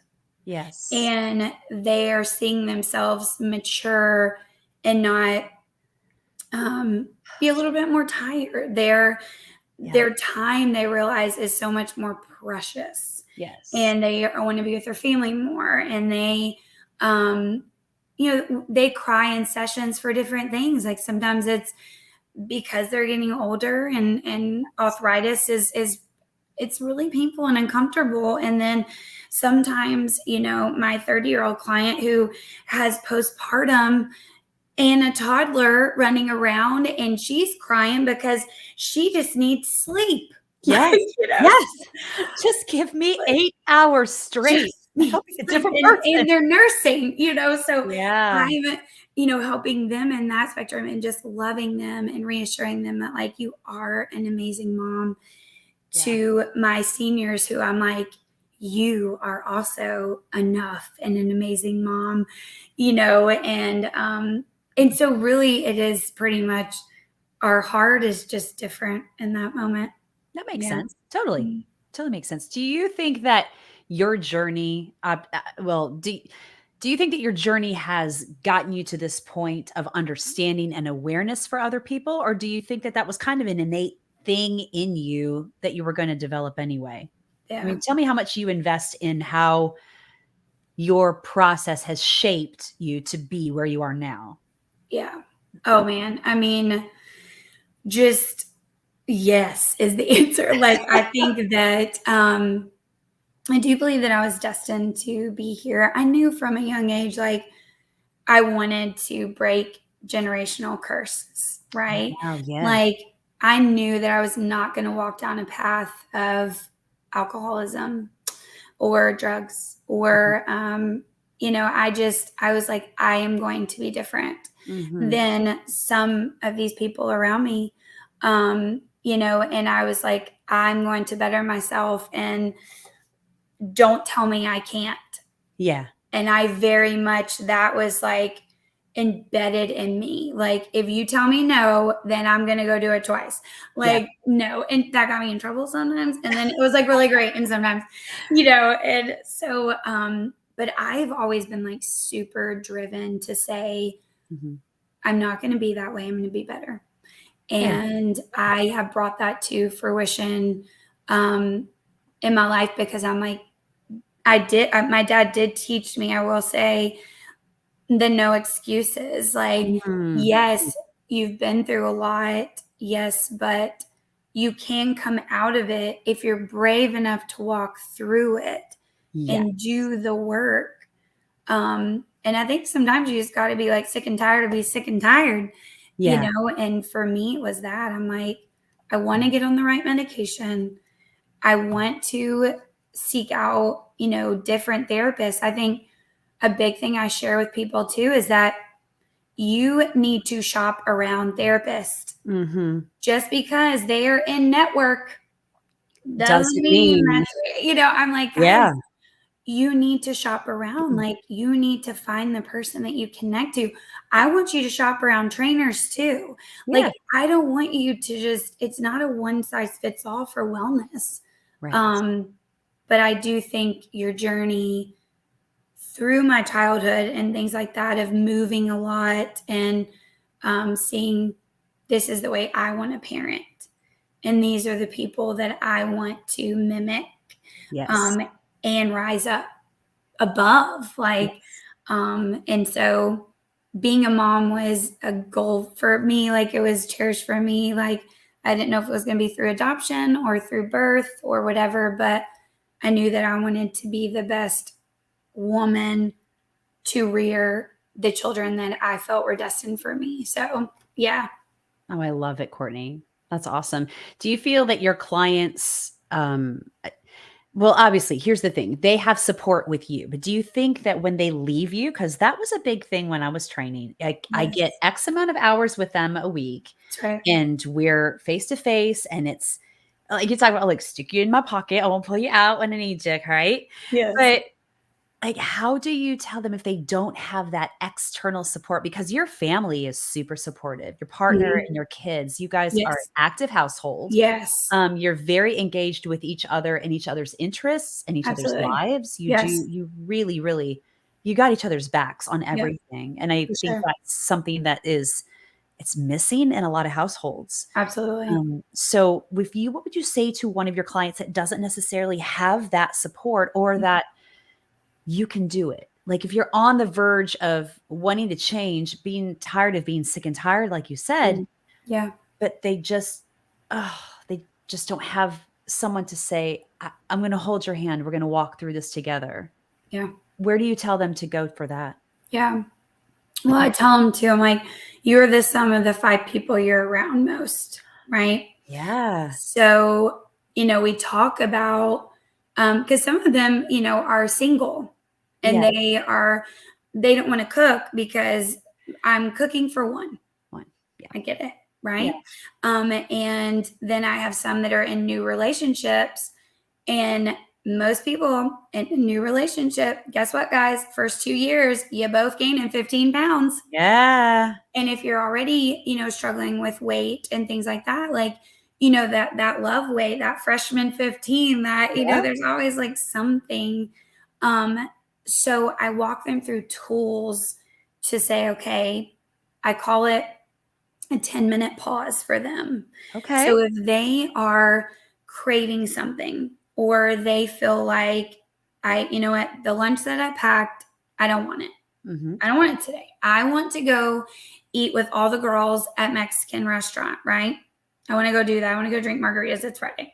Yes. And they are seeing themselves mature and not be a little bit more tired. Yeah. Their time, they realize, is so much more precious, Yes. and they want to be with their family more, and um they cry in sessions for different things. Like sometimes it's because they're getting older, and arthritis is it's really painful and uncomfortable. And then sometimes, my 30-year-old client who has postpartum and a toddler running around, and she's crying because she just needs sleep. Like, Yes. Yes. Just give me 8 hours straight. just I'm needs like a sleep, different and person. they're nursing, so Yeah. I'm, helping them in that spectrum, and just loving them and reassuring them that, like, you are an amazing mom. Yeah. To my seniors, who I'm like, you are also enough and an amazing mom, and so really it is pretty much, our heart is just different in that moment. That makes Yeah. sense. Totally. Mm. Totally makes sense. Do you think that your journey, well, do you think that your journey has gotten you to this point of understanding and awareness for other people? Or do you think that that was kind of an innate thing in you that you were going to develop anyway? I Yeah. mean, tell me how much you invest in how your process has shaped you to be where you are now. Yeah. Oh man. I mean, just yes is the answer. Like, I think that I do believe that I was destined to be here. I knew from a young age, like, I wanted to break generational curses, right? Wow, yes. Like, I knew that I was not going to walk down a path of alcoholism or drugs, Mhm. or I was like, I am going to be different Mhm. than some of these people around me. And I was like, I'm going to better myself, and don't tell me I can't. Yeah. And I very much, that was like embedded in me. Like, if you tell me no, then I'm going to go do it twice. Yeah. Like, no. And that got me in trouble sometimes. And then it was like really great. And sometimes, and so, but I've always been like super driven to say, Mhm. I'm not going to be that way. I'm going to be better. Yeah. And I have brought that to fruition um, in my life, because I'm like, my dad did teach me, I will say, the no excuses. Like, Mm. yes, you've been through a lot. Yes, but you can come out of it if you're brave enough to walk through it Yeah. and do the work. And I think sometimes you just got to be like sick and tired of being sick and tired, Yeah. and for me, it was that. I'm like, I want to get on the right medication. I want to seek out, different therapists. I think a big thing I share with people too is that you need to shop around therapists. Mhm. Just because they are in network doesn't Doesn't mean mean that's, I'm like, guys, yeah. you need to shop around. Like, you need to find the person that you connect to. I want you to shop around trainers too. Like, Yeah. I don't want you to just, it's not a one size fits all for wellness. Right. Um, but I do think your journey through my childhood and things like that, of moving a lot, and seeing, this is the way I want to parent, and these are the people that I want to mimic, Yes. um, and rise up above. Like, Yes. and so being a mom was a goal for me. Like, it was cherished for me. Like, I didn't know if it was going to be through adoption or through birth or whatever, but I knew that I wanted to be the best woman to rear the children that I felt were destined for me. So, yeah. Oh, I love it, Courtney. That's awesome. Do you feel that your clients, well, obviously, here's the thing. They have support with you, but do you think that when they leave you, because that was a big thing when I was training, I Yes, get X amount of hours with them a week, that's right. and we're face to face, and it's like you talk about, like, stick you in my pocket. I won't pull you out when I need you, right? Yes. But like, how do you tell them if they don't have that external support? Because your family is super supportive, your partner Mhm. and your kids, you guys are an Yes. active household. Yes. You're very engaged with each other and each other's interests and each other's Absolutely. lives. Yes. You really, really you got each other's backs on Yep. everything, and I For think sure. that's something that it's missing in a lot of households. Absolutely. So with you, what would you say to one of your clients that doesn't necessarily have that support or that you can do it? Like, if you're on the verge of wanting to change, being tired of being sick and tired, like you said, Mm. Yeah. but they just don't have someone to say, I'm going to hold your hand. We're going to walk through this together. Yeah. Where do you tell them to go for that? Yeah. Well, Like, I tell them too, I'm like, you're the sum of the 5 people you're around most, right? yeah, So, we talk about, because some of them, are single and yeah, they don't want to cook because I'm cooking for one. one, yeah, I get it, yeah, right? And then I have some that are in new relationships, and most people in a new relationship, guess what, guys? First 2 years, you both gaining 15 pounds. yeah, And if you're already, struggling with weight and things like that, like, that love weight, that freshman 15, that, yeah. there's always like something. Um, so I walk them through tools to say, okay, I call it a 10-minute pause for them. Okay. So if they are craving something or they feel like, you know what, the lunch that I packed, I don't want it. Hmm. I don't want it today. I want to go eat with all the girls at Mexican restaurant, right? I want to go do that. I want to go drink margaritas. It's Friday.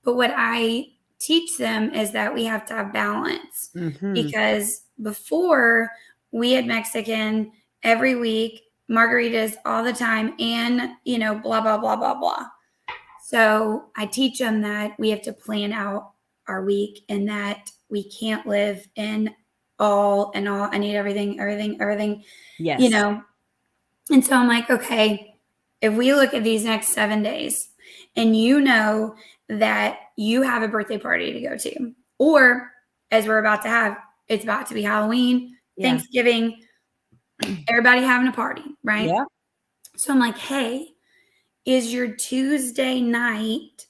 But what I teach them is that we have to have balance Hmm. because before we had Mexican every week, margaritas all the time, and, blah, blah, blah, blah, blah. So I teach them that we have to plan out our week and that we can't live in all and all. I need everything, everything, everything, you Yes. know. And so I'm like, okay, if we look at these next 7 days and that you have a birthday party to go to, or as we're about to have, it's about to be Halloween, Yeah. Thanksgiving, everybody having a party, right? Yeah. So I'm like, hey, is your Tuesday night,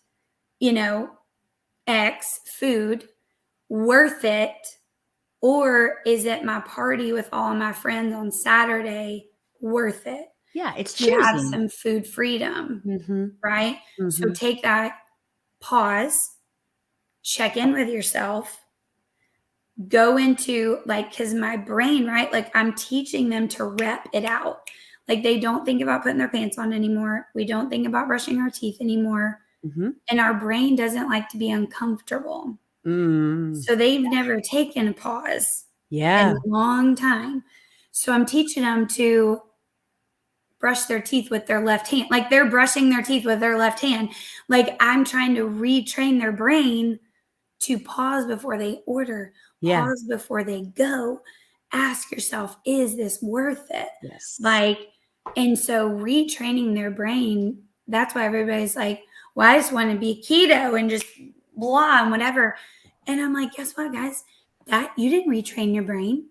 you know, X food worth it? Or is it my party with all my friends on Saturday worth it Yeah. It's to have choosing. some food freedom? Hmm. Right. So Hmm. take that pause, check in with yourself, go into like, because my brain, right? Like I'm teaching them to rep it out. Like they don't think about putting their pants on anymore. We don't think about brushing our teeth anymore. Hmm. And our brain doesn't like to be uncomfortable. Mm. So they've never taken a pause in Yeah. a long time. So I'm teaching them to brush their teeth with their left hand. Like they're brushing their teeth with their left hand. Like I'm trying to retrain their brain to pause before they order, Yeah. pause before they go. Ask yourself, is this worth it? Yes. Like, and so retraining their brain, that's why everybody's like, well, I just want to be keto and just blah and whatever. And I'm like, guess what, guys? That you didn't retrain your brain.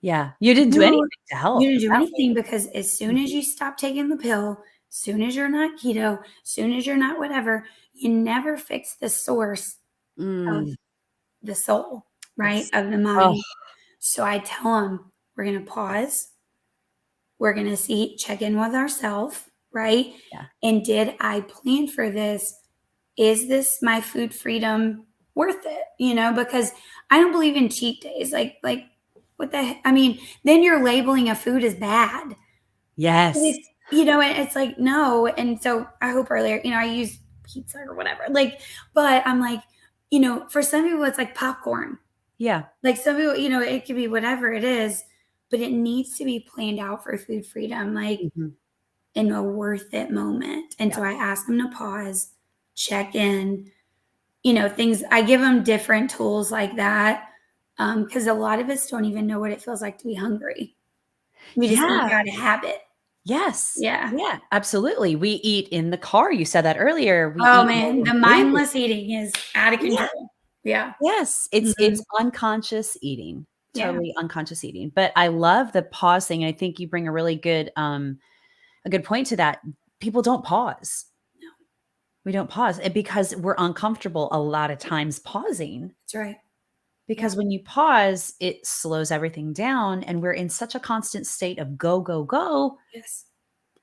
Yeah. You didn't do anything You to you help didn't do without anything because as soon as you stop taking the pill, soon as you're not keto, soon as you're not whatever, you never fix the source me. of Mm. the soul, right? That's Of the oh, mind. So I tell them we're going to pause. We're going to check in with ourselves, right? yeah. And did I plan for this? Is this my food freedom worth it? Because I don't believe in cheat days. Like what the heck? I mean, then you're labeling a food as bad. Yes. And it's like, no. And so I hope earlier, I use pizza or whatever. Like, but I'm like, for some people it's like popcorn. Yeah. Like some people, it could be whatever it is, but it needs to be planned out for food freedom, like Mhm. in a worth it moment. And Yeah. so I ask them to pause, check in, things. I give them different tools like that because a lot of us don't even know what it feels like to be hungry. We just eat Yeah. out of habit. Yes. Yeah. Yeah, absolutely. We eat in the car. You said that earlier. We Oh eat while man, we're the breathing. mindless eating is out of Yeah. control. Yeah. Yes. Mhm. It's unconscious eating. Yeah. totally unconscious eating. But I love the pause thing. And I think you bring a good point to that. People don't pause. No, We don't pause because we're uncomfortable a lot of times pausing. that's right. Because Yeah. when you pause, it slows everything down and we're in such a constant state of go, go, go. Yes.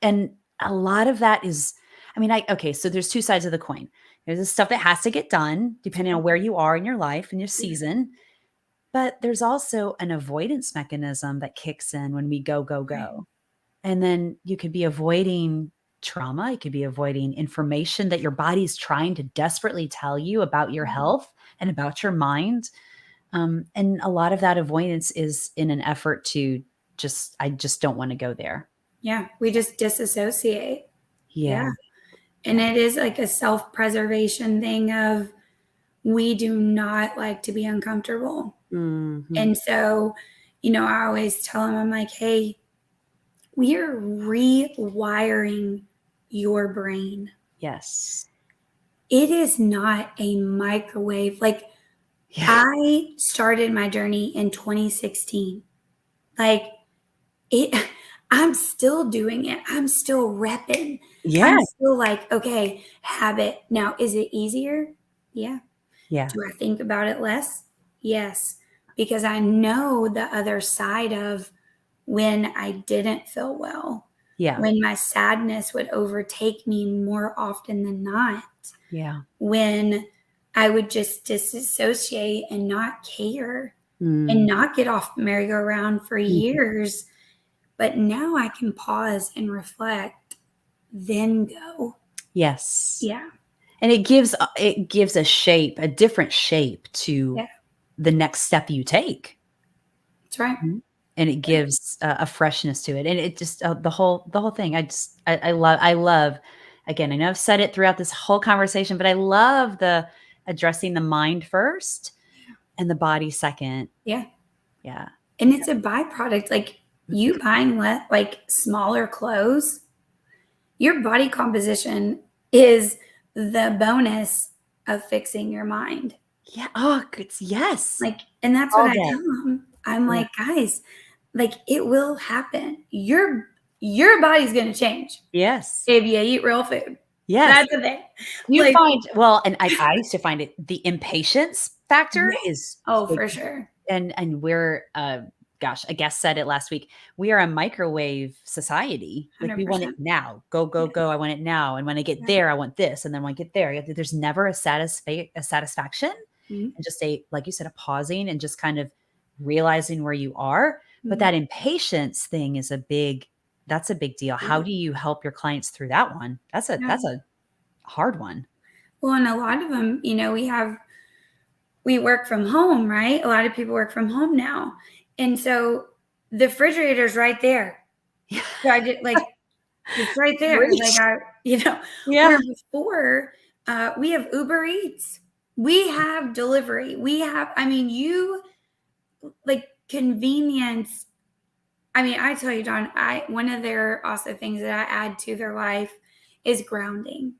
And a lot of that is, I mean, okay, so there's two sides of the coin. There's the stuff that has to get done depending on Okay. where you are in your life and your Yeah. season. But there's also an avoidance mechanism that kicks in when we go, go, Right. go. And then you could be avoiding trauma. You could be avoiding information that your body's trying to desperately tell you about your Mhm. health and about your mind. And a lot of that avoidance is in an effort to I just don't want to go there. Yeah. We just disassociate. Yeah. Yeah. And it is like a self-preservation thing of we do not like to be uncomfortable. Mhm. And so, I always tell them, I'm like, hey, we are rewiring your brain. Yes. It is not a microwave. Like, Yeah. I started my journey in 2016. Like, it, I'm still doing it. I'm still repping. Yeah. I'm still like, okay, habit. Now, is it easier? Yeah. Yeah. Do I think about it less? Yes. Because I know the other side of when I didn't feel well, Yeah. when my sadness would overtake me more often than not, Yeah. when I would just disassociate and not care and Mm. not get off the merry-go-round for Mhm. years. But now I can pause and reflect, then go. Yes. Yeah. And it gives a shape, a different shape to Yeah. the next step you take. That's right. Mhm. And it Yeah. gives a freshness to it. And it just the whole thing. I love again, I know I've said it throughout this whole conversation, but I love the addressing the mind first and the body second. Yeah. Yeah. And it's a byproduct. Like you buying like smaller clothes, your body composition is the bonus of fixing your mind. Yeah. Oh, good. Yes. Like, and that's what All I day. tell them. I'm Yeah. like, guys, like it will happen. Your body's gonna change Yes. if you eat real food. Yes. That's the thing. You Like, find well, and I used to find it the impatience factor is yes. Oh, big. for sure. And we're, gosh, a guest said it last week. We are a microwave society. Like, we want it 100%. now. Go, go, Yeah. go. I want it now. And when I get Yeah. there, I want this. And then when I get there, there's never a satisfaction Mhm. and just like you said, a pausing and just kind of realizing where you are. But Mhm. that impatience thing is that's a big deal. How Yeah. do you help your clients through that one? Yeah. That's a hard one. Well, and a lot of them, we work from home, right? A lot of people work from home now. And so the refrigerator's right there. So I did like it's right there. Like Preach. Yeah. where before we have Uber Eats, we have delivery, you like convenience. I mean, I tell you, Don, one of their also things that I add to their life is grounding.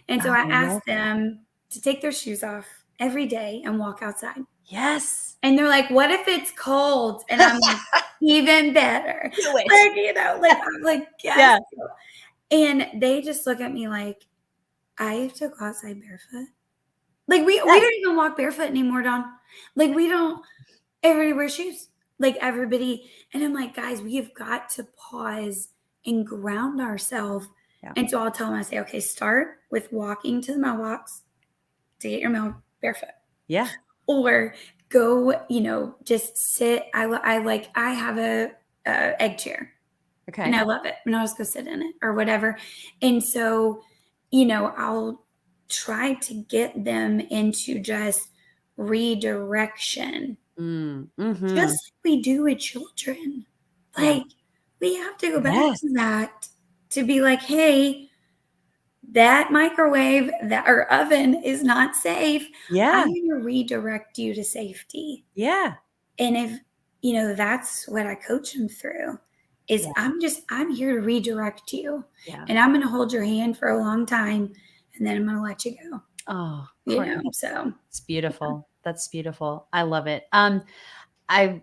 And Oh, so I I love ask that. them to take their shoes off every day and walk outside. Yes. And they're like, "What if it's cold?" And I'm like, "Even better." Do it. I'm like, "Yes." Yeah. And they just look at me like, "I have to go outside barefoot?" Like we Yes. don't even walk barefoot anymore, Dawn. Like we don't everybody wears shoes. Like everybody, and I'm like, guys, we have got to pause and ground ourselves. Yeah. And so I'll tell them, I say, okay, start with walking to the mailbox to get your mail barefoot. Yeah. Or go, just sit. I have a egg chair and Okay. I love it. And I'll just go sit in it or whatever. And so, I'll try to get them into just redirection, Mhm. just like we do with children. Yeah. Like we have to go back Yes. to that to be like, hey, that microwave that or oven is not safe. I'm Yeah. going to redirect you to safety. Yeah. And if, that's what I coach them through is Yeah. I'm here to redirect you Yeah. and I'm going to hold your hand for a long time and then I'm going to let you go, Oh, Courtney, so. it's beautiful. That's beautiful. I love it. I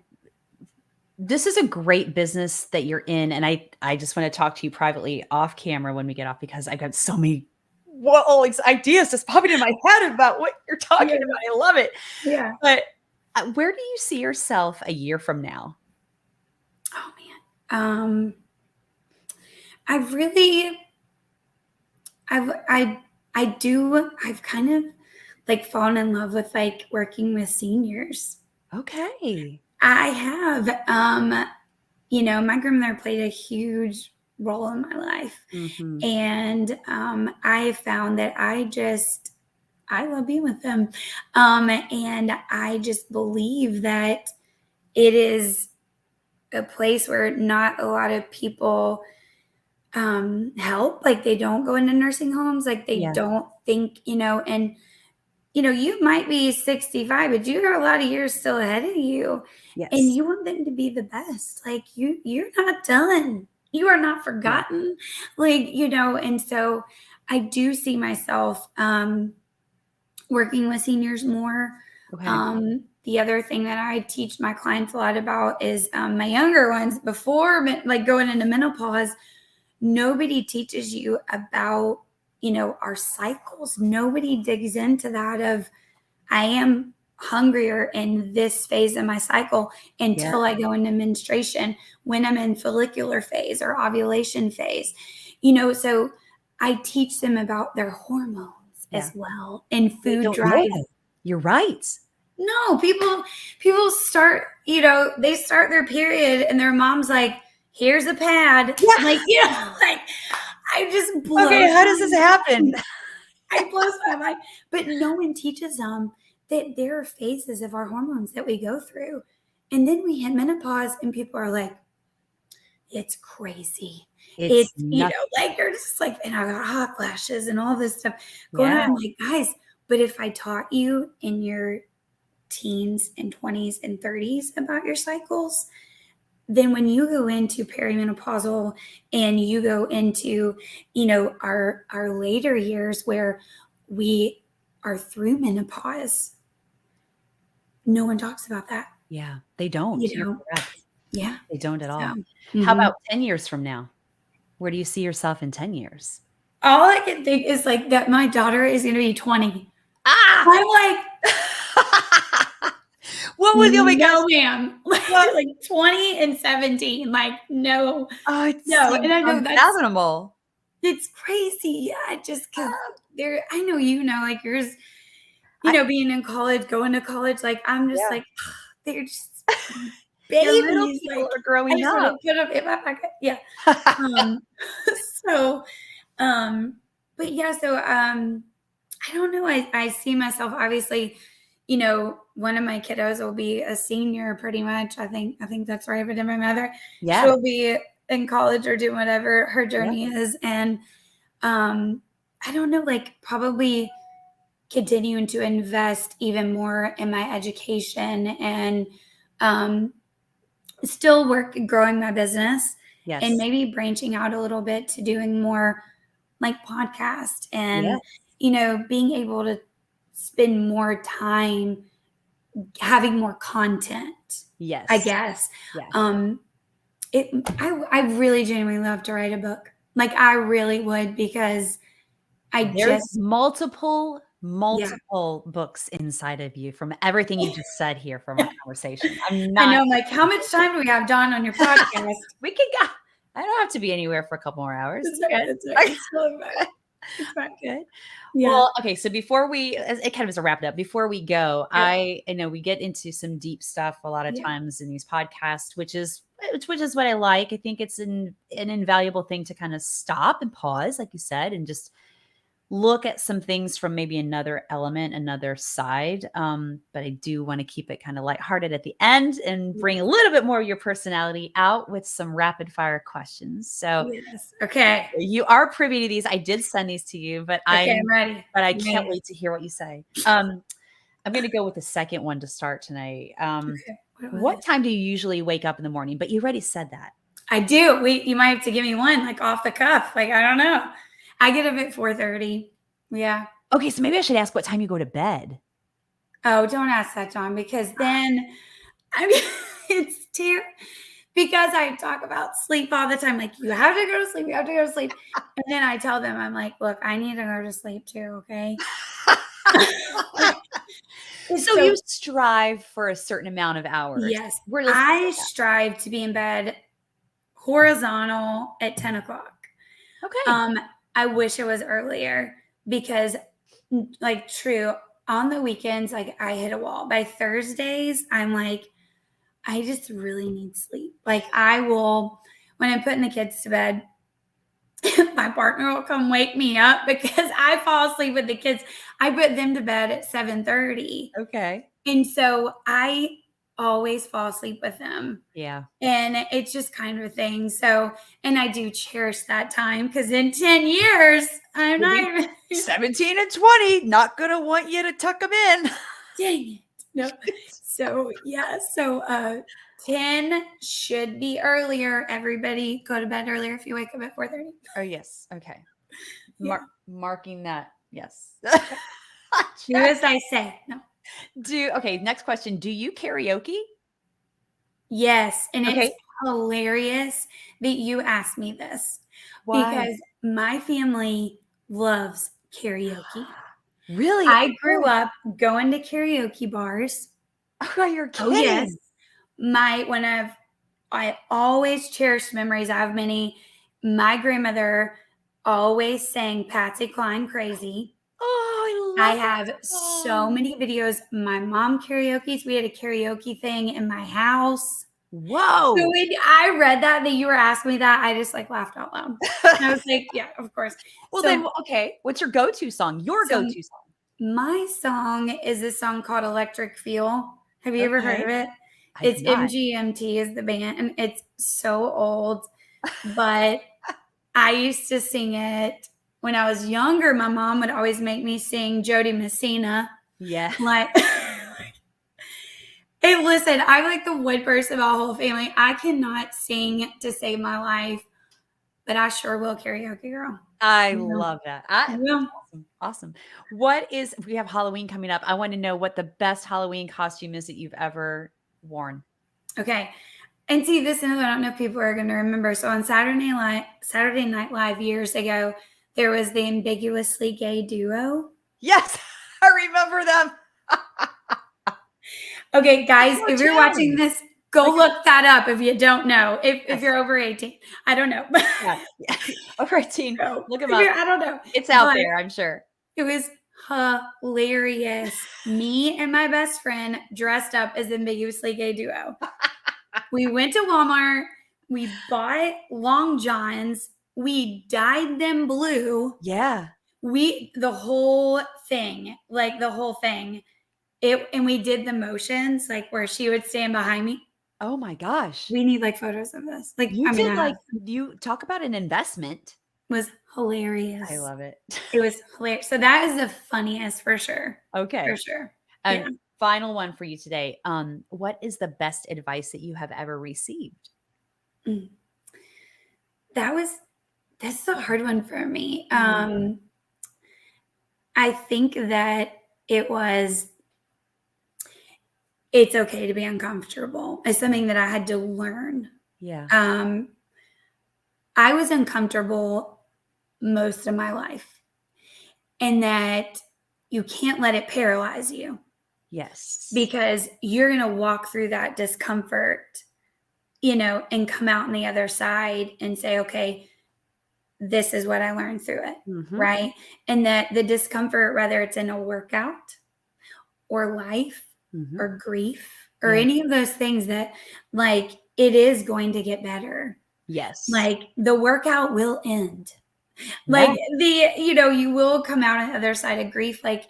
this is a great business that you're in, and I just want to talk to you privately off camera when we get off because I've got so many ideas just popping in my head about what you're talking Yeah. about. I love it. Yeah. But where do you see yourself a year from now? Oh man. I've really, I've kind of like fallen in love with like working with seniors. Okay. I have, my grandmother played a huge role in my life. Mhm. And I found that I love being with them. And I just believe that it is a place where not a lot of people help. Like they don't go into nursing homes. Like they Yeah. don't think, and you might be 65, but you got a lot of years still ahead of you. And Yes. you want them to be the best. Like you're not done. You are not Yeah. forgotten. Like, and so I do see myself working with seniors more. Okay. The other thing that I teach my clients a lot about is my younger ones before like going into menopause. Nobody teaches you about our cycles. Nobody digs into that of I am hungrier in this phase of my cycle Yeah. until I go into menstruation, when I'm in follicular phase or ovulation phase. So I teach them about their hormones Yeah. as well, and They food don't know drives. that. You're right. No, people start, they start their period and their mom's like, here's a pad. Yeah. Like, like I just Okay, blows how does my this happen? mind. It blows my mind. But no one teaches them that there are phases of our hormones that we go through. And then we hit menopause and people are like, it's crazy. It's It's, nothing. like you're just like, and I got hot flashes and all this stuff going on. Yeah. I'm like, guys, but if I taught you in your teens and 20s and 30s about your cycles, then when you go into perimenopausal and you go into, our later years where we are through menopause, no one talks about that, Yeah. They don't. you You're know? correct. Yeah. They don't at all. So, How mhm. about 10 years from now? Where do you see yourself in 10 years? All I can think is like that my daughter is going to be 20. Ah! I'm like, What was oh my gosh. no, ma'am. What? Like 20 and 17. Like, no, Oh, it no. seems And I know unfathomable. it's crazy. Yeah. Just because Ah, I know, like yours, I being in college, going to college, like I'm just yeah. like, they're just Your little babies. people Like are I growing just want up. to put them in my pocket. Yeah. Um, so, but yeah, so I don't know. I see myself obviously, one of my kiddos will be a senior pretty much. I think that's right. But then my mother, Yeah. she'll be in college or doing whatever her Yeah. journey is. And I don't know, like probably continuing to invest even more in my education and um, still growing my business and Yes. maybe branching out a little bit to doing more like podcast and, Yes. being able to spend more time having more content, I Yes. guess. Yes. Um, I really genuinely love to write a book. Like I really would because I There's just, multiple, yeah. multiple books inside of you from everything you just said here from our conversation. I'm I not know, I'm like, how much time do we have, Dawn, on your podcast? we can go. I don't have to be anywhere for a couple more hours. It's It's okay. good. It's okay. It's totally fine. It's fine. Good. Yeah. Well, okay, so before we it kind of is a wrap it up. Before we go, Yep. I know we get into some deep stuff a lot of Yeah. times in these podcasts, which is what I like. I think it's an invaluable thing to kind of stop and pause, like you said, and just look at some things from maybe another element, another side. But I do want to keep it kind of lighthearted at the end and bring a little bit more of your personality out with some rapid fire questions. So Yes. Okay. you are privy to these. I did send these to you, but Okay. I'm ready. I I'm can't ready. wait to hear what you say. I'm going to go with the second one to start tonight. Okay. What was What it? time do you usually wake up in the morning? But you already said that. I do. You might have to give me one like off the cuff. Like, I don't know. I get up at 4:30. Yeah. Okay, so maybe I should ask what time you go to bed. Oh, don't ask that, John, because then I mean it's because I talk about sleep all the time. Like, you have to go to sleep. You have to go to sleep. And then I tell them, I'm like, look, I need to go to sleep too. Okay. It's So you so, strive for a certain amount of hours. yes, Let's just I say that. strive to be in bed horizontal at 10 o'clock. Okay. Um, I wish it was earlier because, like, true, on the weekends, like, I hit a wall. By Thursdays, I'm like, I just really need sleep. Like, I will, when I'm putting the kids to bed, my partner will come wake me up because I fall asleep with the kids. I put them to bed at 7:30. Okay. And so I always fall asleep with them. Yeah. And it's just kind of a thing. So, and I do cherish that time because in 10 years, I'm You'll be not, 17 and 20, not gonna want you to tuck them in. dang it. No. So, yeah. So, 10 should be earlier. Everybody go to bed earlier if you wake up at 4:30. Oh, yes. Okay. Yeah. Marking that. Yes. Do Check. as I say. No. Okay, next question. Do you karaoke? Yes. And it's Okay. hilarious that you asked me this Why? because my family loves karaoke. Really? I grew Oh, up going to karaoke bars. oh, you're Oh, yes. kidding. I always cherished memories. I have many. My grandmother always sang Patsy Cline Crazy. Oh, I I love that have so song. many videos. My mom karaoke's. We had a karaoke thing in my house. So Whoa. when I read that you were asking me that, I just like laughed out loud. And I was like, yeah, of course. Well, So then, okay. What's your go-to song? Your so go-to song. my song is a song called Electric Feel. Have you ever heard Okay. of it? I've It's not. MGMT is the band, and it's so old, but I used to sing it when I was younger. My mom would always make me sing Jody Messina. Yeah. Like, hey, listen, I'm like the one person of our whole family. I cannot sing to save my life, but I sure will karaoke, girl. I Yeah. love that. Yeah. Awesome. Awesome. We have Halloween coming up. I want to know what the best Halloween costume is that you've ever worn. Okay. And see, this is another, I don't know if people are going to remember. So on Saturday Night Live years ago, there was the ambiguously gay duo. Yes, I remember them. Okay, guys, if you're watching Cartoon. this, go Like, look that up if you don't know. If yes. you're over 18, I don't know. Yeah. Yeah. Over 18. No, Look them up. I don't know. It's out But there, I'm sure. it was hilarious. Me and my best friend dressed up as the ambiguously gay duo. We went to Walmart. We bought long johns. We dyed them blue. Yeah. The whole thing, like the whole thing. And we did the motions, like where she would stand behind me. Oh my gosh. We need like photos of this. Like, You I mean, did I have. you talk about an investment. Was I hilarious. love it. It was hilarious. So that is the funniest for sure. For Okay. sure. Yeah. And final one for you today. What is the best advice that you have ever received? Mm. That's a hard one for me. Mhm. I think that it was it's okay to be uncomfortable. It's something that I had to learn. Yeah. Um, I was uncomfortable most of my life, and that you can't let it paralyze you Yes. because you're going to walk through that discomfort, and come out on the other side and say, okay, this is what I learned through it. Mhm. Right. And that the discomfort, whether it's in a workout or life Mhm. or grief or Yeah. any of those things, that like it is going to get better. Yes. Like the workout will end. Yeah. Like you will come out on the other side of grief, like,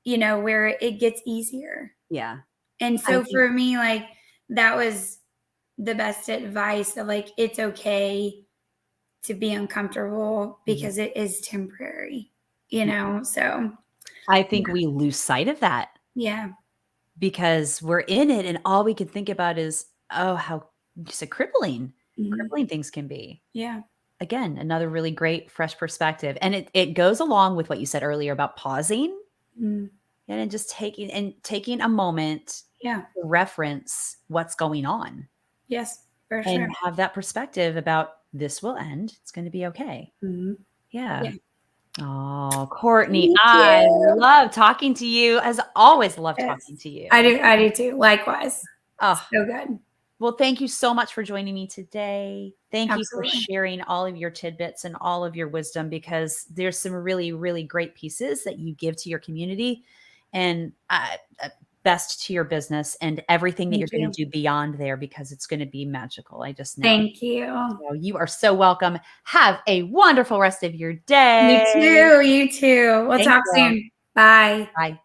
where it gets easier. Yeah. And I so think for me, like that was the best advice of like, it's okay to be uncomfortable Mhm. because it is temporary, Yeah. So I yeah, think we lose sight of that yeah, because we're in it and all we can think about is, oh, how just mhm, crippling things can be. yeah, Again, another really great fresh perspective. And it goes along with what you said earlier about pausing mm, and then just taking a moment yeah, to reference what's going on. yes, For and sure. have that perspective about this will end. It's going to be okay. Mhm. Yeah. Yeah. Oh, Courtney, Thank I you. love talking to you. As always, love Yes. talking to you. I do too. Likewise. Oh, So good. well, thank you so much for joining me today. Thank you for Absolutely. sharing all of your tidbits and all of your wisdom because there's some really, really great pieces that you give to your community and best to your business and everything that you're Thank going you. to do beyond there because it's going to be magical. I just know. Thank you. So you are so welcome. Have a wonderful rest of your You day. too. You too. We'll Thank talk you. soon. Bye. Bye.